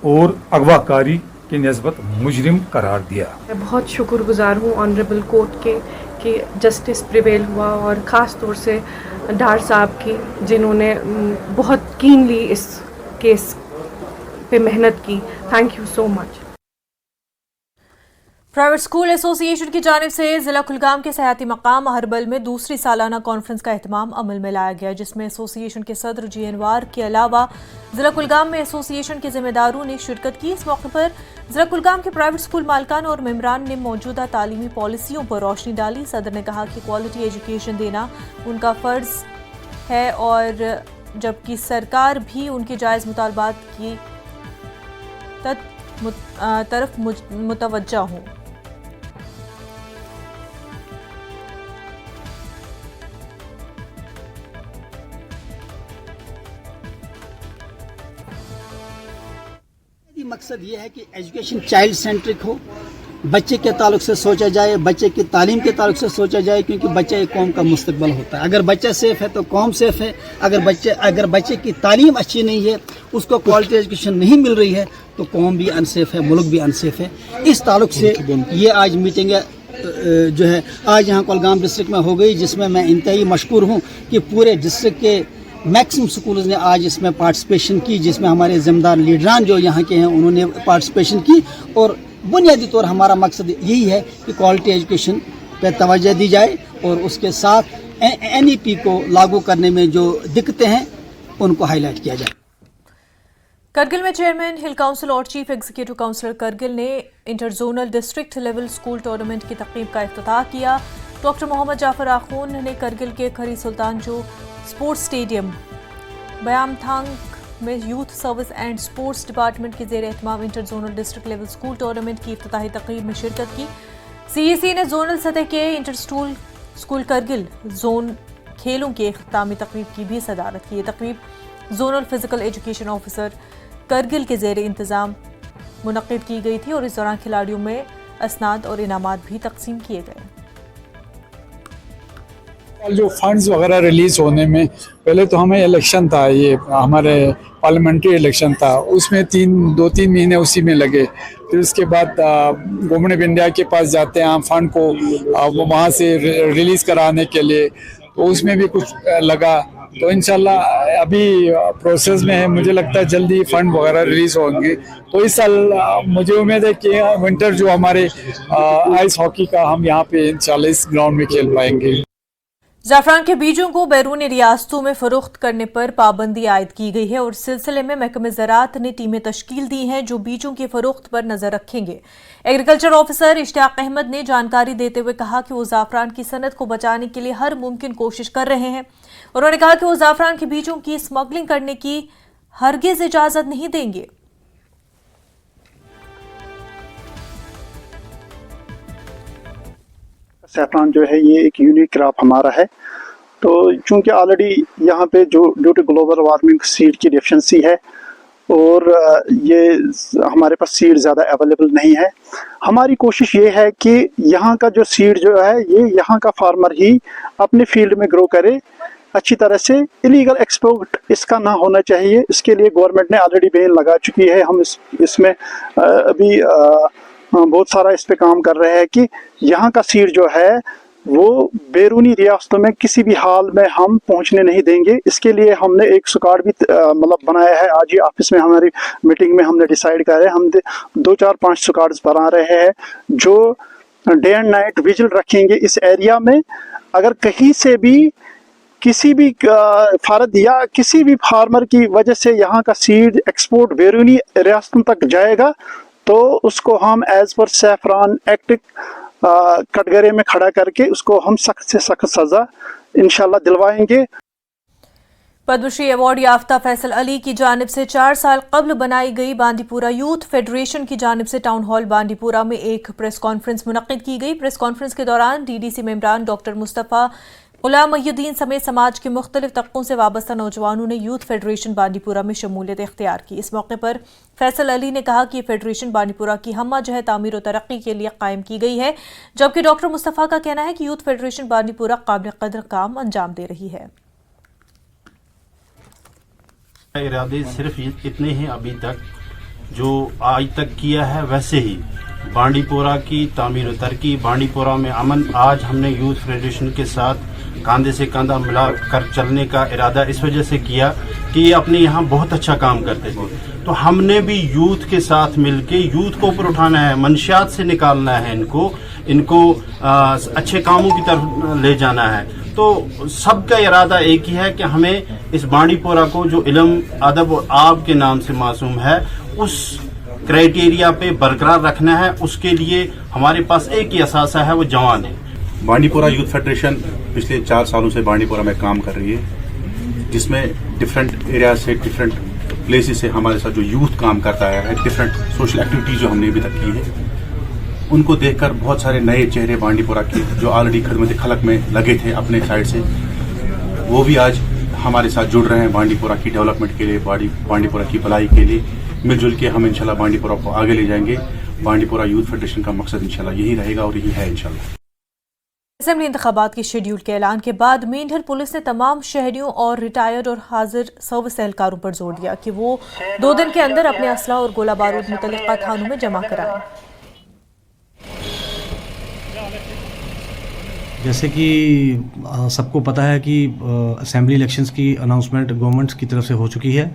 और अगवाकारी के नस्बत मुजरिम करार दिया। मैं बहुत शुक्रगुजार हूँ ऑनरेबल कोर्ट के कि जस्टिस प्रिवेल हुआ और ख़ास तौर से डार साहब की जिन्होंने बहुत कीनली इस केस पे मेहनत की। Thank you so much. Private school association की जानिब से जिला कुलगाम के सयाती मकाम अहरबल में दूसरी सालाना कॉन्फ्रेंस का एहतमाम अमल में लाया गया, जिसमें एसोसिएशन के सदर जी अनवार के अलावा जिला कुलगाम में एसोसिएशन के जिम्मेदारों ने शिरकत की। इस मौके पर जिला कुलगाम के प्राइवेट स्कूल मालकान और मेम्बरान ने मौजूदा तालीमी पॉलिसियों पर रोशनी डाली। सदर ने कहा कि क्वालिटी एजुकेशन देना उनका फ़र्ज है और जबकि सरकार भी उनके जायज़ मुतालबात की तरफ मुतवज्जा हो। मकसद ये है कि एजुकेशन चाइल्ड सेंट्रिक हो, बच्चे के ताल्लुक से सोचा जाए, बच्चे की तालीम के ताल्लुक से सोचा जाए, क्योंकि बच्चा एक कौम का मुस्तकबिल होता है। अगर बच्चा सेफ है तो कौम सेफ है। अगर बच्चे की तालीम अच्छी नहीं है, उसको क्वालिटी एजुकेशन नहीं मिल रही है, तो कौम भी अनसेफ है, मुल्क भी अनसेफ है। इस ताल्लुक से ये आज मीटिंग जो है आज यहाँ कुलगाम डिस्ट्रिक्ट में हो गई, जिसमें मैं इंतहाई मशकूर हूँ कि पूरे डिस्ट्रिक्ट के मैक्सिमम स्कूल्स ने आज इसमें पार्टिसिपेशन की, जिसमें हमारे ज़िम्मेदार लीडरान जो यहाँ के हैं उन्होंने पार्टिसिपेशन की। और बुनियादी तौर हमारा मकसद यही है कि क्वालिटी एजुकेशन पे तवज्जो दी जाए और उसके साथ NEP को लागू करने में जो दिक्कतें हैं उनको हाईलाइट किया जाए। करगिल में चेयरमैन हिल काउंसिल और चीफ एग्जीक्यूटिव काउंसिलर करगिल ने inter zonal district level school tournament की तक़रीब का इफ्तिताह किया। डॉक्टर मोहम्मद जाफर आखून ने करगिल के खरी सुल्तान जो स्पोर्ट्स स्टेडियम बयामथांग में youth service and sports department के ज़ेर एहतमाम inter zonal district level school tournament की इफ्तिताही तक़रीब में शिरकत की। CEC ने जोनल सतह के इंटर स्कूल करगिल जोन खेलों की इख्तितामी तक़रीब की भी सदारत की। ये तक़रीब zonal physical education officer Kargil के ज़ेर इंतज़ाम मुनक़िद की गई थी और इस दौरान खिलाड़ियों में असनाद और इनामात भी तकसीम किए गए। जो फंड्स वगैरह रिलीज़ होने में पहले तो हमें इलेक्शन था, ये हमारे पार्लियामेंट्री इलेक्शन था, उसमें 2-3 महीने उसी में लगे। फिर उसके बाद गवर्नमेंट ऑफ इंडिया के पास जाते हैं हम फंड को वो वहाँ से रिलीज़ कराने के लिए, तो उसमें भी कुछ लगा। तो इंशाल्लाह अभी प्रोसेस में है, मुझे लगता है जल्दी फंड वगैरह रिलीज़ होंगे। तो इस साल मुझे उम्मीद है कि विंटर जो हमारे आइस हॉकी का हम यहाँ पे इंशाल्लाह इस ग्राउंड में खेल पाएंगे। ज़ाफ़रान के बीजों को बैरूनी रियासतों में फ़रोख्त करने पर पाबंदी आयद की गई है और इस सिलसिले में महकमे ज़राअत ने टीमें तश्कील दी हैं जो बीजों की फ़रोख्त पर नज़र रखेंगे। एग्रीकल्चर ऑफिसर इश्तियाक अहमद ने जानकारी देते हुए कहा कि वो ज़ाफ़रान की सनत को बचाने के लिए हर मुमकिन कोशिश कर रहे हैं। उन्होंने कहा कि वो ज़ाफ़रान के बीजों की स्मगलिंग करने की हरगिज़ इजाज़त नहीं देंगे। सैफरान जो है ये एक यूनिक क्रॉप हमारा है, तो चूंकि ऑलरेडी यहाँ पे जो due to global warming seed की डिफिशेंसी है और ये हमारे पास सीड ज़्यादा अवेलेबल नहीं है। हमारी कोशिश ये है कि यहाँ का जो सीड जो है ये यहाँ का फार्मर ही अपने फील्ड में ग्रो करे अच्छी तरह से। इलीगल एक्सपोर्ट इसका ना होना चाहिए, इसके लिए गवर्नमेंट ने ऑलरेडी बैन लगा चुकी है। हम इसमें अभी बहुत सारा इस पे काम कर रहे हैं कि यहाँ का सीड जो है वो बैरूनी रियासतों में किसी भी हाल में हम पहुंचने नहीं देंगे। इसके लिए हमने एक स्क्वाड भी मतलब बनाया है। आज ही ऑफिस में हमारी मीटिंग में हमने डिसाइड करा है, हम 2, 4, 5 स्क्वाड्स बना रहे हैं जो डे एंड नाइट विजिल रखेंगे इस एरिया में। अगर कहीं से भी किसी भी फारद या किसी भी फार्मर की वजह से यहाँ का सीड एक्सपोर्ट बैरूनी रियासतों तक जाएगा तो उसको हम एज पर सैफरान एक्ट कटघरे में खड़ा करके उसको हम सख्त से सख्त सजा इंशाल्लाह दिलवाएंगे। पद्मश्री अवार्ड याफ्ता फैसल अली की जानिब से 4 साल कब्ल बनाई गई बांदीपुरा यूथ फेडरेशन की जानिब से टाउन हॉल बांदीपुरा में एक प्रेस कॉन्फ्रेंस मुनक्किद की गई। प्रेस कॉन्फ्रेंस के दौरान डीडीसी मेंबरान डॉक्टर मुस्तफ़ा गुलाम मुहिउद्दीन समेत समाज के मुख्तलिफ तबकों से वाबस्ता नौजवानों ने यूथ फेडरेशन बांदीपुरा में शमूलियत इख्तियार की। इस मौके पर फैसल अली ने कहा कि ये फेडरेशन बांदीपुरा की हम्मा जहत तामीर और तरक्की के लिए कायम की गई है, जबकि डॉक्टर मुस्तफ़ा का कहना है कि यूथ फेडरेशन बांदीपुरा काबिल कदर काम अंजाम दे रही है। इरादे सिर्फ इतने हैं अभी तक जो आज तक किया है वैसे ही बांडीपोरा की तामीर और तरक्की, बांडीपोरा में अमन। आज हमने यूथ फेडरेशन के साथ कंधे से कंधा मिलाकर चलने का इरादा इस वजह से किया कि ये अपने यहाँ बहुत अच्छा काम करते थे, तो हमने भी यूथ के साथ मिलके यूथ को ऊपर उठाना है, मंशियात से निकालना है, इनको अच्छे कामों की तरफ ले जाना है। तो सबका इरादा एक ही है कि हमें इस बांडीपोरा को जो इल्म, अदब और आब के नाम से मासूम है उस क्राइटेरिया पे बरकरार रखना है। उसके लिए हमारे पास एक ही असासा है, वो जवान है। बांडीपोरा यूथ फेडरेशन पिछले 4 सालों से बांडीपोरा में काम कर रही है, जिसमें डिफरेंट एरिया से, डिफरेंट प्लेसेस से हमारे साथ जो यूथ काम करता है, डिफरेंट सोशल एक्टिविटीज जो हमने अभी तक की है, उनको देखकर बहुत सारे नए चेहरे बांडीपोरा के जो ऑलरेडी खिदमत खलक में लगे थे अपने साइड से, वो भी आज हमारे साथ जुड़ रहे हैं बांडीपोरा की डेवलपमेंट के लिए, बांडीपोरा की भलाई के लिए। मिलजुल के हम इंशाल्लाह बांडीपोरा को आगे ले जाएंगे। बांडीपोरा यूथ फेडरेशन का मकसद इंशाल्लाह यही रहेगा और यही है इंशाल्लाह। असेंबली इंतखाबात के शेड्यूल के ऐलान के बाद मेंढर पुलिस ने तमाम शहरियों और रिटायर्ड और हाजिर सर्विस एहलकारों पर जोर दिया कि वो 2 दिन के अंदर अपने असला और गोला बारूद मुतल्लिका थानों में जमा कराएं। जैसे कि सबको पता है कि असेंबली इलेक्शंस की अनाउंसमेंट गवर्नमेंट की तरफ से हो चुकी है,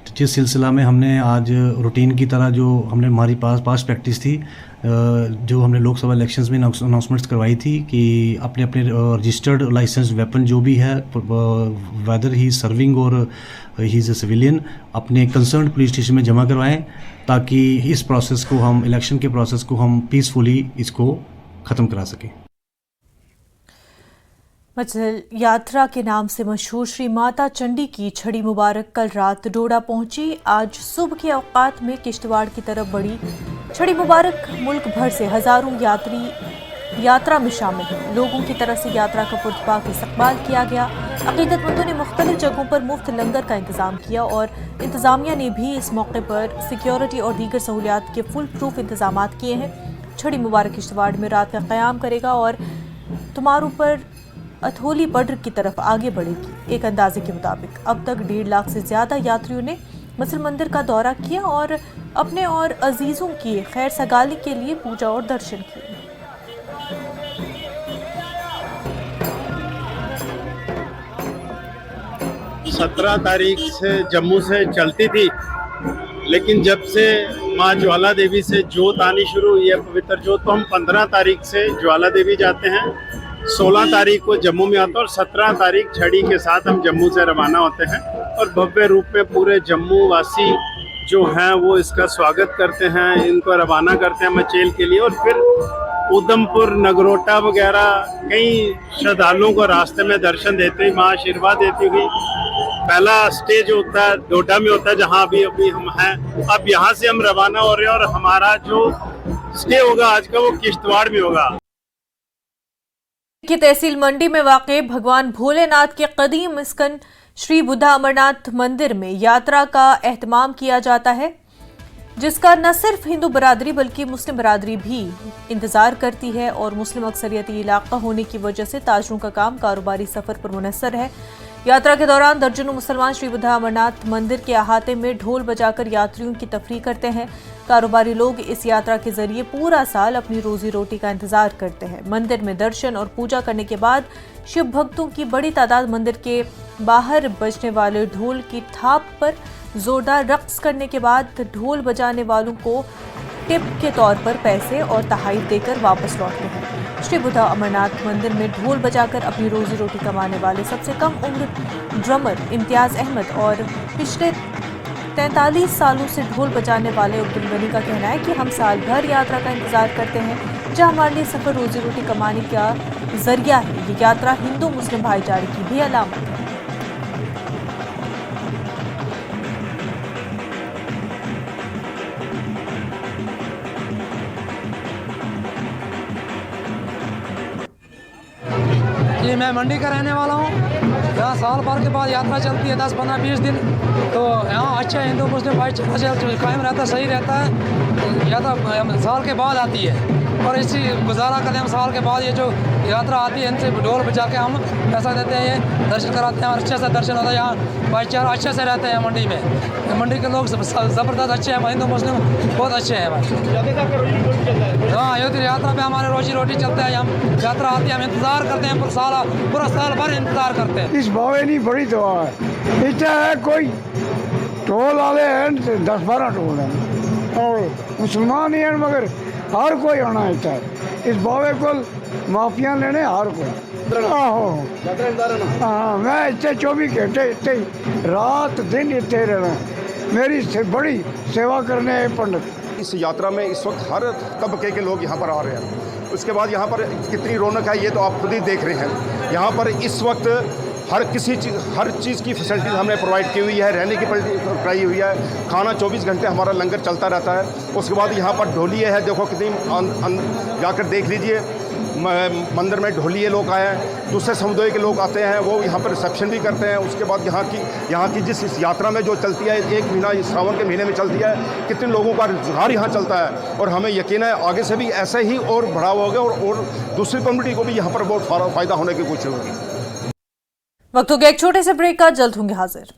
तो जिस सिलसिला में हमने आज रूटीन की तरह जो हमने हमारी पास प्रैक्टिस थी, जो हमने लोकसभा इलेक्शंस में अनाउंसमेंट्स करवाई थी कि अपने अपने रजिस्टर्ड लाइसेंस वेपन जो भी है, वेदर ही सर्विंग और ही इज़ अ सिविलियन, अपने कंसर्न पुलिस स्टेशन में जमा करवाएं ताकि इस प्रोसेस को हम, इलेक्शन के प्रोसेस को हम पीसफुली इसको ख़त्म करा सकें। मंजिल यात्रा के नाम से मशहूर श्री माता चंडी की छड़ी मुबारक कल रात डोडा पहुंची। आज सुबह के औकात में किश्तवाड़ की तरफ बढ़ी छड़ी मुबारक मुल्क भर से हजारों यात्री यात्रा में शामिल हैं। लोगों की तरफ से यात्रा का पुरतपाक इस्तकबाल किया गया। अकीदतमंदों ने मुख्तलिफ जगहों पर मुफ्त लंगर का इंतजाम किया और इंतजामिया ने भी इस मौके पर सिक्योरिटी और दीगर सहूलियात के फुल प्रूफ इंतजाम किए हैं। छड़ी मुबारक किश्तवाड़ में रात का क़याम करेगा और तुमारू पर अथोली बड्र की तरफ आगे बढ़ेगी। एक अंदाजे के मुताबिक अब तक 1.5 लाख से ज़्यादा यात्रियों ने मसल मंदिर का दौरा किया और अपने और अजीज़ों की खैर सगाली के लिए पूजा और दर्शन किए। सत्रह तारीख से जम्मू से चलती थी, लेकिन जब से माँ ज्वाला देवी से जोत आनी शुरू हुई है, पवित्र जोत, तो हम 15 तारीख से ज्वाला देवी जाते हैं, 16 तारीख को जम्मू में आते हैं और 17 तारीख छड़ी के साथ हम जम्मू से रवाना होते हैं और भव्य रूप में पूरे जम्मू वासी जो हैं वो इसका स्वागत करते हैं, इनको रवाना करते हैं मचेल के लिए। और फिर उधमपुर, नगरोटा वगैरह कई श्रद्धालुओं को रास्ते में दर्शन देते हुए माँ आशीर्वाद देती हुई पहला स्टे जो होता है डोडा में होता है, जहाँ अभी हम हैं। अब यहाँ से हम रवाना हो रहे हैं और हमारा जो स्टे होगा आज का वो किश्तवाड़ में होगा। की तहसील मंडी में वाक़े भगवान भोलेनाथ के कदीम इस्कन श्री बुद्धा अमरनाथ मंदिर में यात्रा का एहतमाम किया जाता है, जिसका न सिर्फ हिंदू बरादरी बल्कि मुस्लिम बरादरी भी इंतजार करती है और मुस्लिम अक्सरियती इलाका होने की वजह से ताजरों का काम कारोबारी सफर पर मुनहसर है। यात्रा के दौरान दर्जनों मुसलमान श्री बुद्धा अमरनाथ मंदिर के अहाते में ढोल बजाकर यात्रियों की तफरीह करते हैं। कारोबारी लोग इस यात्रा के जरिए पूरा साल अपनी रोजी रोटी का इंतजार करते हैं। मंदिर में दर्शन और पूजा करने के बाद शिव भक्तों की बड़ी तादाद मंदिर के बाहर बजने वाले ढोल की थाप पर जोरदार रक्स करने के बाद ढोल बजाने वालों को टिप के तौर पर पैसे और तहाइफ देकर वापस लौटते हैं। श्री बुद्धा अमरनाथ मंदिर में ढोल बजाकर अपनी रोजी रोटी कमाने वाले सबसे कम उम्र ड्रमर इम्तियाज अहमद और पिछले 43 सालों से ढोल बजाने वाले अब्दुल गनी का कहना है कि हम साल भर यात्रा का इंतजार करते हैं, जो हमारे लिए सफर रोजी रोटी कमाने का जरिया है। ये यात्रा हिंदू मुस्लिम भाईचारे की भी अलामत है। जी मैं मंडी का रहने वाला हूँ। यहाँ साल भर के बाद यात्रा चलती है 10, 15, 20 दिन। तो यहाँ अच्छा हिंदू मुस्लिम भाईचारा कायम रहता है, सही रहता है। यात्रा साल के बाद आती है और इसी गुजारा करते हम साल के बाद। ये जो यात्रा आती है इनसे ढोल बजा के हम पैसा देते हैं, ये दर्शन कराते हैं और अच्छे से दर्शन होता है। यहाँ भाईचारा अच्छे से रहते हैं मंडी में। मंडी के लोग ज़बरदस्त अच्छे हैं, हिंदू मुस्लिम बहुत अच्छे हैं भाई। हाँ अयोध्या यात्रा पे हमारे रोजी रोटी चलते हैं। हम यात्रा आती है, हम इंतज़ार करते हैं, पूरा साल भर इंतज़ार करते हैं। इस भावे नहीं बड़ी दुआ है। इतना है कोई टोल वाले हैं 10-12 टोल हैं और मुसलमान ही हैं, मगर हर कोई आना चाहता है इस बावे को माफिया लेने हर कोई। आहो हाँ मैं इतने 24 घंटे इतने रात दिन इतने रहना, मेरी से बड़ी सेवा करने पंडित। इस यात्रा में इस वक्त हर तबके के लोग यहाँ पर आ रहे हैं। उसके बाद यहाँ पर कितनी रौनक है ये तो आप खुद ही देख रहे हैं। यहाँ पर इस वक्त हर चीज़ की फैसिलिटीज़ हमने प्रोवाइड की हुई है, रहने की कराई हुई है, खाना 24 घंटे हमारा लंगर चलता रहता है। उसके बाद यहाँ पर ढोलिये है, देखो कितनी जाकर देख लीजिए। मंदिर में ढोलिये लोग आए हैं, दूसरे समुदाय के लोग आते हैं, वो यहाँ पर रिसेप्शन भी करते हैं। उसके बाद यहाँ की जिस इस यात्रा में जो चलती है, 1 महीना इस सावन के महीने में चलती है, कितने लोगों का रोजगार यहाँ चलता है। और हमें यकीन है आगे से भी ऐसे ही और बढ़ावा होगा और दूसरी कम्युनिटी को भी यहाँ पर बहुत फ़ायदा होने की कोशिश होगी। वक्त हो गया एक छोटे से ब्रेक का, जल्द होंगे हाजिर।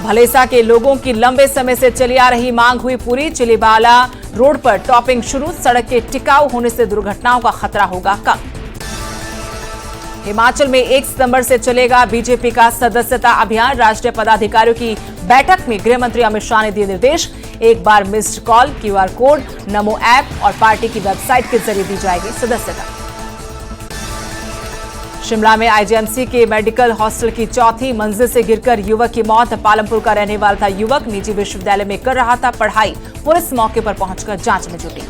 भलेसा के लोगों की लंबे समय से चली आ रही मांग हुई पूरी। चिलीबाला रोड पर टॉपिंग शुरू, सड़क के टिकाऊ होने से दुर्घटनाओं का खतरा होगा कम। हिमाचल में 1 सितंबर से चलेगा बीजेपी का सदस्यता अभियान। राष्ट्रीय पदाधिकारियों की बैठक में गृह मंत्री अमित शाह ने दिए निर्देश। एक बार मिस्ड कॉल, QR कोड, नमो ऐप और पार्टी की वेबसाइट के जरिए दी जाएगी सदस्यता। शिमला में IGMC के मेडिकल हॉस्टल की 4थी मंजिल से गिरकर युवक की मौत। पालमपुर का रहने वाला था युवक, निजी विश्वविद्यालय में कर रहा था पढ़ाई। पुलिस मौके पर पहुंचकर जांच में जुटी।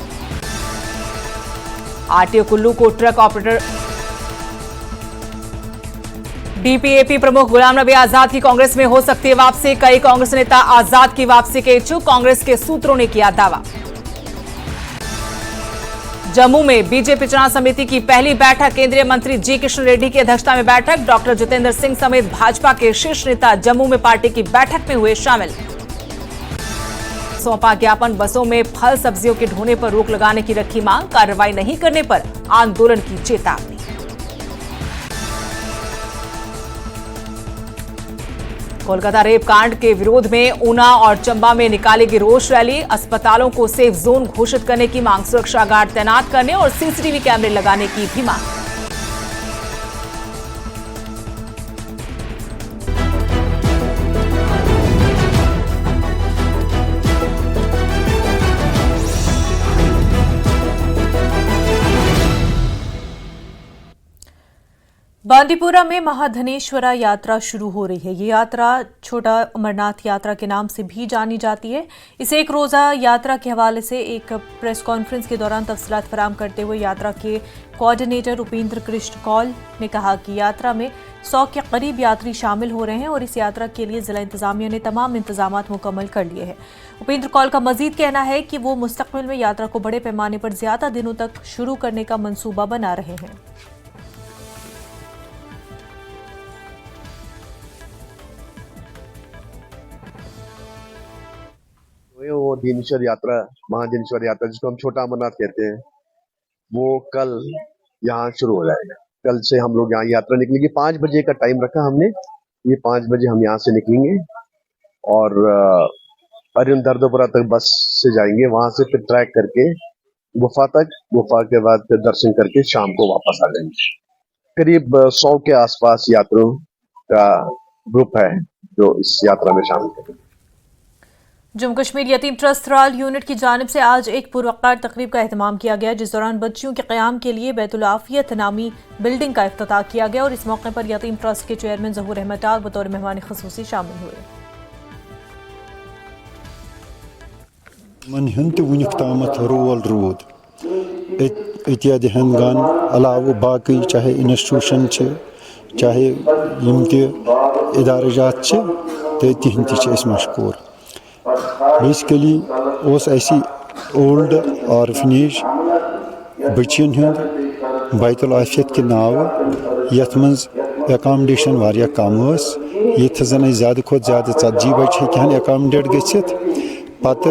RTO कुल्लू को ट्रक ऑपरेटर DPAP प्रमुख गुलाम नबी आजाद की कांग्रेस में हो सकती है वापसी। कई कांग्रेस नेता आजाद की वापसी के इच्छुक, कांग्रेस के सूत्रों ने किया दावा। जम्मू में बीजेपी चुनाव समिति की पहली बैठक, केंद्रीय मंत्री जी किशन रेड्डी की अध्यक्षता में बैठक। डॉक्टर जितेंद्र सिंह समेत भाजपा के शीर्ष नेता जम्मू में पार्टी की बैठक में हुए शामिल। सौंपा ज्ञापन, बसों में फल सब्जियों के ढोने पर रोक लगाने की रखी मांग। कार्रवाई नहीं करने पर आंदोलन की चेतावनी। कोलकाता रेप कांड के विरोध में ऊना और चंबा में निकालेगी रोष रैली। अस्पतालों को सेफ जोन घोषित करने की मांग, सुरक्षा गार्ड तैनात करने और CCTV कैमरे लगाने की भी मांग। बांदीपुरा में महाधनेश्वरा यात्रा शुरू हो रही है। ये यात्रा छोटा अमरनाथ यात्रा के नाम से भी जानी जाती है। इस एक रोज़ा यात्रा के हवाले से एक प्रेस कॉन्फ्रेंस के दौरान तफसीलात फराहम करते हुए यात्रा के कोऑर्डिनेटर उपेंद्र कृष्ण कौल ने कहा कि यात्रा में 100 के करीब यात्री शामिल हो रहे हैं और इस यात्रा के लिए जिला इंतजामिया ने तमाम इंतजाम मुकम्मल कर लिए हैं। उपेंद्र कौल का मजीद कहना है कि वो मुस्तकबिल में यात्रा को बड़े पैमाने पर ज्यादा दिनों तक शुरू करने का मंसूबा बना रहे हैं। दिनेश्वर यात्रा, महादिनेश्वर यात्रा जिसको हम छोटा अमरनाथ कहते हैं, वो कल यहाँ शुरू हो जाएगा। कल से हम लोग यहाँ यात्रा निकलेंगे। 5 बजे का टाइम रखा हमने, ये 5 बजे हम यहाँ से निकलेंगे और अरियन दर्दोपुरा तक बस से जाएंगे, वहां से फिर ट्रैक करके गुफा तक, गुफा के बाद फिर दर्शन करके शाम को वापस आ जाएंगे। करीब 100 के आसपास यात्रियों का ग्रुप है जो इस यात्रा में शामिल है। जम्मू कश्मीर यतीम ट्रस्ट थ्राल यूनिट की जानिब से आज एक पुरवकार तकरीब का एहतमाम किया गया, जिस दौरान बच्चियों के क़याम के लिए बैतुल आफियत नामी बिल्डिंग का इफ्तिताह किया गया और इस मौके पर यतीम ट्रस्ट के चेयरमैन ज़हूर अहमद डार बतौर मेहमान खुसूसी शामिल हुए। मन हंद वुनिक तामत रोल रूद एहतियात हंगान अलाव बाकी चाहे इंस्टीट्यूशन चाहे यम इदारजात तो तिहंद मशकूर। बेसिकली ऐसी ओल्ड ऑर्फनेज बच्चियन हंद बैतुल आफियत के नाव यथ मज एकामडेशन वारिया कम ये जन ज़्यादा खोत ज़्यादा 40 बच्चे हेकान एकामडेट गच्छित पत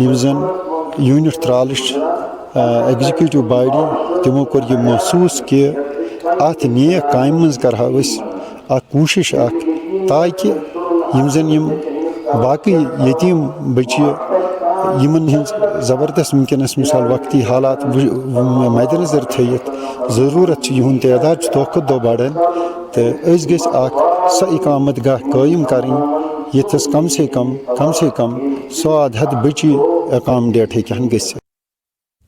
यम जन यूनिट त्रालिश एग्जीक्यूटिव बॉडी तमो कोर यह महसूस कि अत नेक काम मज करहा कोशिश ताकि यम जन यम बाकी यतीम बच्चे यमन ज़बरदस्त वनकस मिसाल वक्ती हालात मद्देनजर थयित ज़रूरत युन तादाद दो खुद दो बढ़ान तो सह इकामत गाह कायम करें यथस कम से कम 100 बच्ची एकामडेट हेकान गच्छित।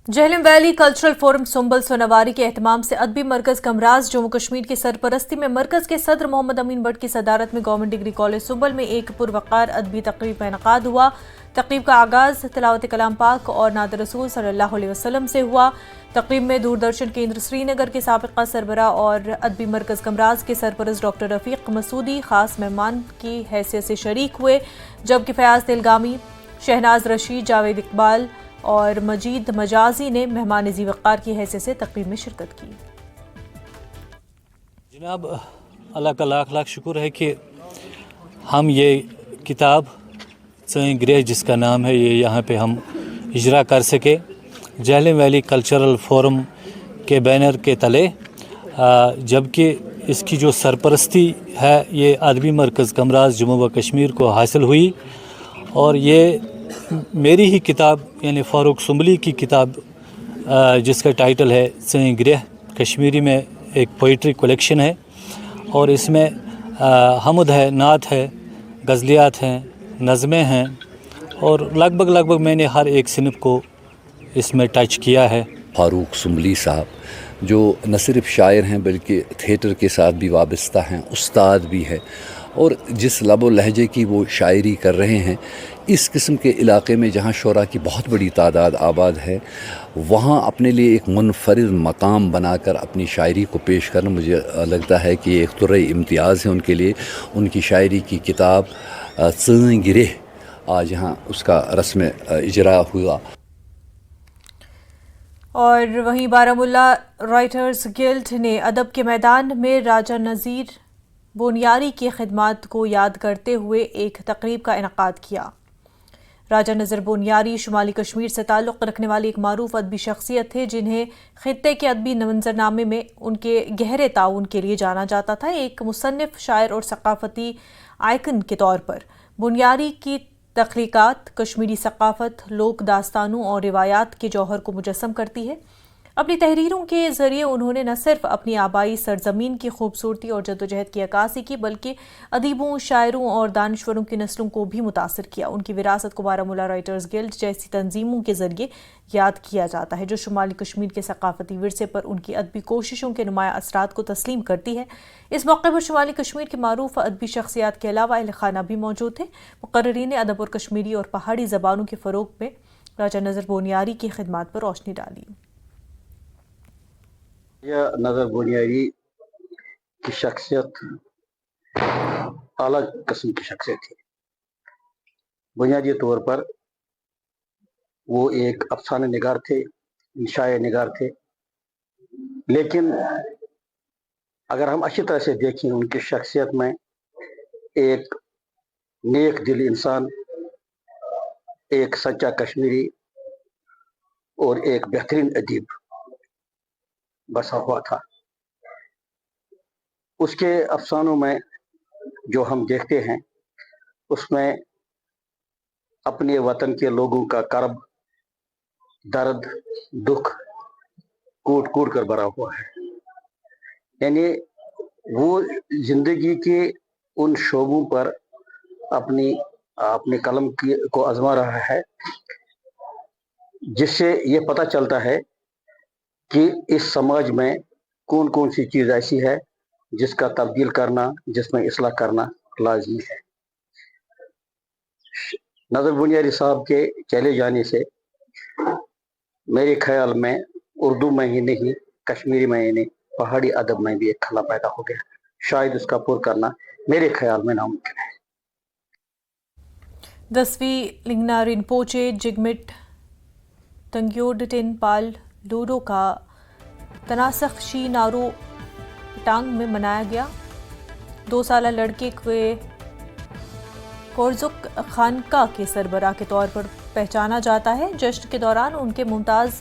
Jhelum valley cultural forum Sumbal Sonawari के एहतमाम से अदबी मरकज कमराज जम्मू कश्मीर की सरपरस्ती में मरकज के सदर मोहम्मद अमीन भट्ट की सदारत में गवर्नमेंट डिग्री कॉलेज सुंबल में एक पुरवकार अदबी तकरीब का इनकाद हुआ। तकरीब का आगाज तिलावत कलाम पाक और नात रसूल सल्लल्लाहु अलैहि वसल्लम से हुआ। तकरीब में दूरदर्शन केंद्र श्रीनगर के साबिका सरबरा और अदबी मरकज कमराज के सरपरस्त डॉक्टर रफीक मसूदी खास मेहमान की हैसियत से शरीक हुए, जबकि फयाज तेलगामी, शहनाज रशीद, जावेद इकबाल और मजीद मजाजी ने मेहमान ज़ी वक़ार की हैसियत से तकरीब में शिरकत की। जनाब अल्लाह का लाख लाख शुक्र है कि हम ये किताब ग्रह जिसका नाम है ये यहाँ पे हम इजरा कर सके। जहलम वैली कल्चरल फोरम के बैनर के तले, जबकि इसकी जो सरपरस्ती है ये अदबी मरकज़ कमराज जम्मू व कश्मीर को हासिल हुई और ये मेरी ही किताब यानी फ़ारूक सुंबली की किताब जिसका टाइटल है सही ग्रह, कश्मीरी में एक पोइट्री कलेक्शन है और इसमें हमद है, नात है, गज़लियात हैं, नज़में हैं और लगभग मैंने हर एक सिनफ को इसमें टच किया है। फ़ारूक सुंबली साहब जो न सिर्फ शायर हैं बल्कि थिएटर के साथ भी वाबस्ता हैं, उस्ताद भी है और जिस लब व लहजे की वो शायरी कर रहे हैं, इस किस्म के इलाके में जहाँ शोरा की बहुत बड़ी तादाद आबाद है, वहाँ अपने लिए एक मुनफरिद मकाम बनाकर अपनी शायरी को पेश करना मुझे लगता है कि एक तुर्रे इम्तियाज़ है उनके लिए। उनकी शायरी की किताब गिरह आज यहाँ उसका रस्म इजरा हुआ। और वहीं बारामुल्ला राइटर्स गिल्ड ने अदब के मैदान में राजा नज़ीर बोनियारी की खिदमत को याद करते हुए एक तकरीब का इनकाद किया। राजा नज़ीर बोनियारी शुमाली कश्मीर से ताल्लुक़ रखने वाली एक मारूफ अदबी शख्सियत थे, जिन्हें खित्ते के अदबी मंजरनामे में उनके गहरे ताउन के लिए जाना जाता था। एक मुसन्निफ, शायर और सकाफती आइकन के तौर पर बोनियारी की तख्लीकात कश्मीरी सकाफत, लोक दास्तानों और रिवायात के जौहर को मुजस्सम करती है। अपनी तहरीरों के ज़रिए उन्होंने न सिर्फ अपनी आबाई सरजमीन की खूबसूरती और जद्दोजहद की अक्कासी की, बल्कि अदीबों, शायरों और दानिश्वरों की नस्लों को भी मुतासिर किया। उनकी विरासत को बारामुल्ला राइटर्स गिल्ड जैसी तंजीमों के ज़रिए याद किया जाता है, जो शुमाली कश्मीर के सकाफती विरसे पर उनकी अदबी कोशिशों के नुमाया असरात को तस्लीम करती है। इस मौके पर शुमाली कश्मीर के मारूफ अदबी शख्सियात के अलावा अहले खाना भी मौजूद थे। मुकर्रीरीन अदब और कश्मीरी और पहाड़ी ज़बानों के फ़रोग़ में राजा नज़ीर बोनियारी की खिदमत पर रोशनी डाली। यह नज़र बोनियारी की शख्सियत अलग किस्म की शख्सियत थी। बुनियादी तौर पर वो एक अफसाने निगार थे, शायर निगार थे, लेकिन अगर हम अच्छी तरह से देखें उनकी शख्सियत में एक नेक दिल इंसान, एक सच्चा कश्मीरी और एक बेहतरीन अदीब बसा हुआ था। उसके अफसानों में जो हम देखते हैं उसमें अपने वतन के लोगों का कर्ब, दर्द, दुख कूट कूट कर भरा हुआ है। यानी वो जिंदगी के उन शोबों पर अपने कलम को आजमा रहा है, जिससे ये पता चलता है कि इस समाज में कौन कौन सी चीज़ ऐसी है जिसका तब्दील करना, जिसमें इस्लाह करना लाजमी है। नज़र बुनियादी साहब के चले जाने से मेरे ख्याल में उर्दू में ही नहीं, कश्मीरी में ही नहीं, पहाड़ी अदब में भी एक खला पैदा हो गया। शायद उसका पूरा करना मेरे ख्याल में नामुमकिन है। 10वीं लिंगना रिनपोचे जिगमिट तंग्योड टेनपाल लूडो का तनासख शी नारो टांग में मनाया गया। 2 साल लड़के के कोरजुक खानका के सरबराह के तौर पर पहचाना जाता है। जश्न के दौरान उनके मुमताज़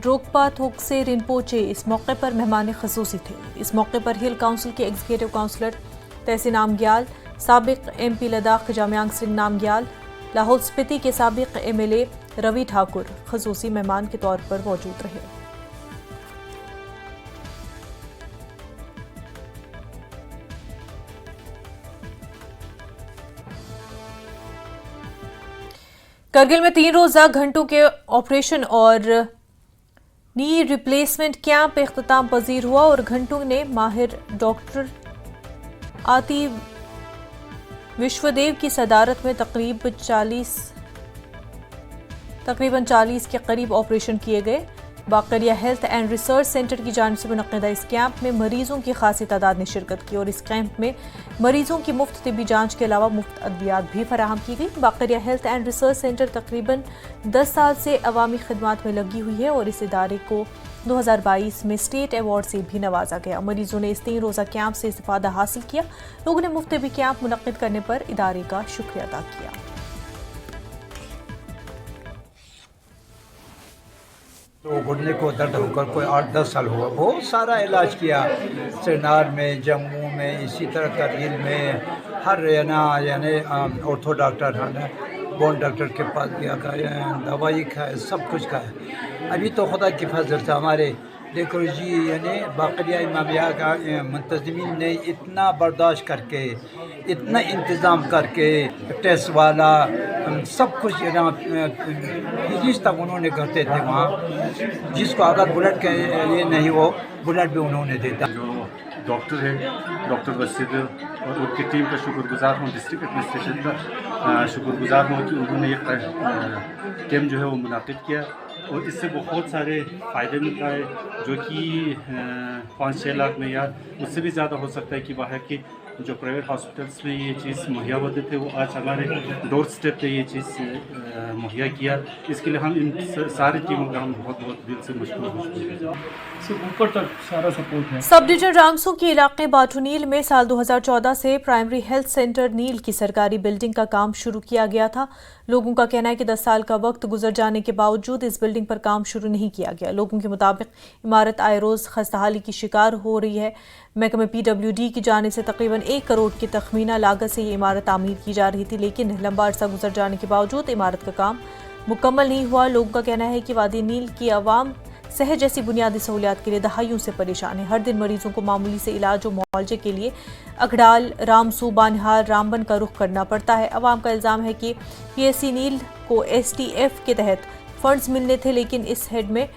ड्रोकपा थोकसे रिनपोचे इस मौके पर मेहमान खसूसी थे। इस मौके पर हिल काउंसिल के एग्जीक्यूटिव काउंसलर तहसीन नामग्याल, साबिक MP लद्दाख जामयांग सिंह नामग्याल, लाहौल स्पीति के साबिक MLA रवि ठाकुर खसूसी मेहमान के तौर पर मौजूद रहे। करगिल में 3 रोजा घंटों के ऑपरेशन और नी रिप्लेसमेंट कैंप इख्तिताम पजीर हुआ और घंटों ने माहिर डॉक्टर आती विश्वदेव की सदारत में तकरीबन 40 के करीब ऑपरेशन किए गए। बाकरिया हेल्थ एंड रिसर्च सेंटर की जानिब से मुनक्किदा इस कैंप में मरीजों की खासी तादाद ने शिरकत की और इस कैंप में मरीजों की मुफ्त तिब्बी जांच के अलावा मुफ्त अद्वियात भी फराहम की गई। बाकरिया हेल्थ एंड रिसर्च सेंटर तकरीबन 10 साल से अवामी खिदमात में लगी हुई है और इस इदारे को 2022 में स्टेट अवार्ड से भी नवाजा गया। मरीजों ने इस 3 रोजा कैंप से इस्तिफादा हासिल किया। लोगों ने मुफ्त तिब्बी कैंप मुनक्किद करने पर इदारे का शुक्रिया अदा किया। तो घुटने को दर्द होकर कोई 8-10 साल हुआ, बहुत सारा इलाज किया, श्रीनगर में, जम्मू में, इसी तरह करगिल में, हर यानी ऑर्थो डॉक्टर है, बोन डॉक्टर के पास गया, दवाई खाए, सब कुछ खाए। अभी तो खुदा की फजल से हमारे देखो जी यानी बाकरिया इमामिया का मुंतज़मीन ने इतना बर्दाश्त करके, इतना इंतज़ाम करके, टेस्ट वाला सब कुछ फिजिक्स तक उन्होंने करते थे वहाँ, जिसको अगर ब्लड के लिए नहीं हो ब्लड भी उन्होंने देता। जो डॉक्टर है डॉक्टर वसीद और उनकी टीम का शुक्रगुजार हूँ, डिस्ट्रिक्ट एडमिनिस्ट्रेशन का शुक्रगुजार हूँ कि उन्होंने ये कैम्प जो है वो मुनाकिद किया और इससे बहुत सारे फ़ायदे मिलता है, जो कि 5-6 लाख में या उससे भी ज़्यादा हो सकता है कि बाहर की जो प्राइवेट हॉस्पिटल्स में ये चीज़ मुहैया होते थे वो आज हमारे डोर स्टेप पे ये चीज़ मुहैया किया। इसके लिए हम इन सारी टीमों का हम बहुत बहुत दिल से मशकूर ऊपर तक सारा सपोर्ट है। सब डिवीजन रामसू के इलाके बाटूनील में साल 2014 से प्राइमरी हेल्थ सेंटर नील की सरकारी बिल्डिंग का काम शुरू किया गया था। लोगों का कहना है कि 10 साल का वक्त गुजर जाने के बावजूद इस बिल्डिंग पर काम शुरू नहीं किया गया। लोगों के मुताबिक इमारत आए रोज खस्ताहाली की शिकार हो रही है। महकमे PWD की जानिब से तकरीबन 1 करोड़ की तखमीना लागत से ये इमारत तामीर की जा रही थी, लेकिन लंबा अरसा गुजर जाने के बावजूद इमारत का काम मुकम्मल नहीं हुआ। लोगों का कहना है कि वादी नील की आवाम सेहत जैसी बुनियादी सहूलियात के लिए दहाइयों से परेशान है। हर दिन मरीजों को मामूली से इलाज और मुआवजे के लिए अगड़ाल, रामसू, बानिहाल, रामबन का रुख करना पड़ता है। अवाम का इल्ज़ाम है कि PSC नील को STF के तहत फंड्स मिलने थे, लेकिन इस हेड में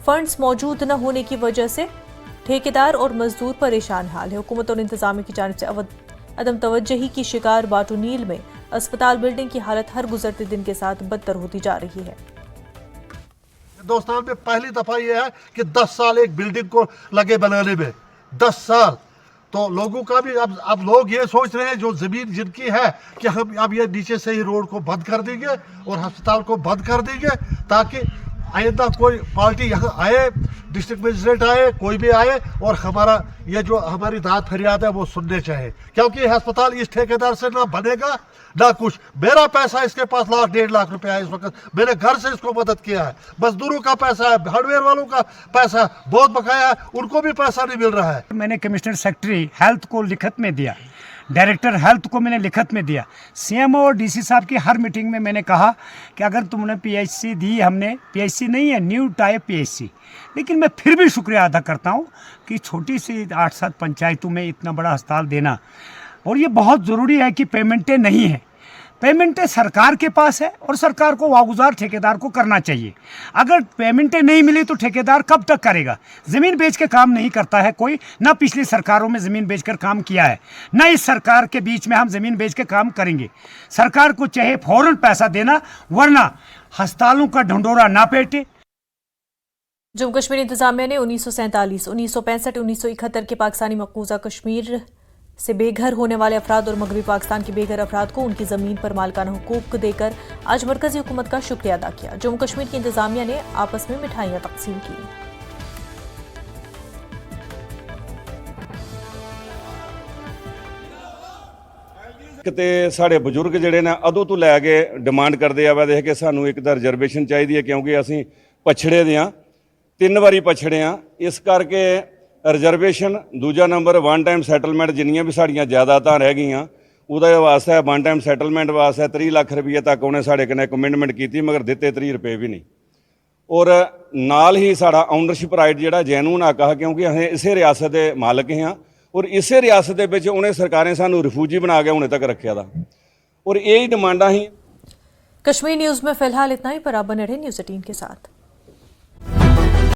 फंड्स मौजूद न होने की वजह से ठेकेदार और मजदूर परेशान हाल है। हुकूमत और इंतजामिया की जानिब से अदम तवज्जही की शिकार बाटूनील में अस्पताल बिल्डिंग की हालत हर गुजरते दिन के साथ बदतर होती जा रही है। हिंदुस्तान में पहली दफा यह है कि 10 साल एक बिल्डिंग को लगे बनाने में, 10 साल। तो लोगों का भी अब लोग ये सोच रहे हैं जो जमीन जिनकी है कि हम अब ये नीचे से ही रोड को बंद कर देंगे और अस्पताल को बंद कर देंगे, ताकि आइंदा कोई पार्टी यहाँ आए डिस्ट्रिक्ट मजिस्ट्रेट आए, कोई भी आए और हमारा ये जो हमारी दाद फरियाद है वो सुनने चाहिए, क्योंकि ये अस्पताल इस ठेकेदार से ना बनेगा ना कुछ। मेरा पैसा इसके पास 1.5 रुपया है इस वक्त, मैंने घर से इसको मदद किया है, मजदूरों का पैसा है, हार्डवेयर वालों का पैसा बहुत बकाया है, उनको भी पैसा नहीं मिल रहा है। मैंने कमिश्नर सेक्रेटरी हेल्थ को लिखत में दिया, डायरेक्टर हेल्थ को मैंने लिखत में दिया, सीएम और डीसी साहब की हर मीटिंग में मैंने कहा कि अगर तुमने पीएचसी दी, हमने पीएचसी नहीं है, न्यू टाइप पीएचसी, लेकिन मैं फिर भी शुक्रिया अदा करता हूं कि छोटी सी 8-7 पंचायतों में इतना बड़ा अस्पताल देना। और ये बहुत ज़रूरी है कि पेमेंटें नहीं है, पेमेंटें सरकार के पास है और सरकार को वागुजार ठेकेदार को करना चाहिए। अगर पेमेंटें नहीं मिली तो ठेकेदार कब तक करेगा? ज़मीन बेच के काम नहीं करता है कोई, ना पिछली सरकारों में ज़मीन बेचकर काम किया है, ना इस सरकार के बीच में हम ज़मीन बेच के काम करेंगे। सरकार को चाहे फौरन पैसा देना, वरना अस्पतालों का ढंढोरा ना पेटे। जम्मू कश्मीर इंतजामिया ने 1947, 1965, 1971 के पाकिस्तानी मकबूजा कश्मीर से बेघर होने वाले अफराद और मगरबी पाकिस्तान के बेघर अफराद को उनकी ज़मीन पर मालिकाना हुकूक देकर आज मरकजी हुकूमत का शुक्रिया अदा किया। जम्मू कश्मीर की इंतजामिया ने आपस में मिठाइयाँ तकसीम की। ਤੇ ਸਾਡੇ ਬਜ਼ੁਰਗ ਜਿਹੜੇ ਨੇ ਅਦੋਂ ਤੋਂ ਲੈ ਕੇ ਡਿਮਾਂਡ ਕਰਦੇ ਆ ਵਾ ਦੇਖ ਕੇ ਸਾਨੂੰ ਇੱਕ ਤਾਂ ਰਿਜ਼ਰਵੇਸ਼ਨ ਚਾਹੀਦੀ ਹੈ, ਕਿਉਂਕਿ ਅਸੀਂ ਪਛੜੇ ਦੇ ਆ, 3 ਵਾਰੀ ਪਛੜੇ ਆ, ਇਸ ਕਰਕੇ ਰਿਜ਼ਰਵੇਸ਼ਨ। ਦੂਜਾ ਨੰਬਰ 1 ਟਾਈਮ ਸੈਟਲਮੈਂਟ, ਜਿੰਨੀਆਂ ਵੀ ਸਾਡੀਆਂ ਜਾਇਦਾਦਾਂ ਰਹਿ ਗਈਆਂ ਉਹਦੇ ਵਾਸਤੇ 1 ਟਾਈਮ ਸੈਟਲਮੈਂਟ ਵਾਸਤੇ 30 ਲੱਖ ਰੁਪਏ ਤੱਕ ਉਹਨੇ ਸਾਡੇ ਕਨੇ ਕਮਿਟਮੈਂਟ ਕੀਤੀ, ਮਗਰ ਦਿੱਤੇ 30 ਰੁਪਏ ਵੀ ਨਹੀਂ। ਔਰ ਨਾਲ ਹੀ ਸਾਡਾ ਓਨਰਸ਼ਿਪ ਰਾਈਟ ਜਿਹੜਾ ਜੈਨੂਨ ਆ ਕਹਾ, ਕਿਉਂਕਿ ਅਸੀਂ ਇਸੇ ਰਿਆਸਤ ਦੇ ਮਾਲਕ ਹਾਂ ਔਰ ਇਸੇ ਰਿਆਸਤ ਦੇ ਵਿੱਚ ਉਹਨੇ ਸਰਕਾरें ਸਾਨੂੰ ਰਿਫਿਊਜੀ बना के ਹੁਣੇ तक रखा था और यही डिमांडा ही। कश्मीर न्यूज़ में फिलहाल इतना ही, पर आप बने रहे न्यूज़ 18 के साथ।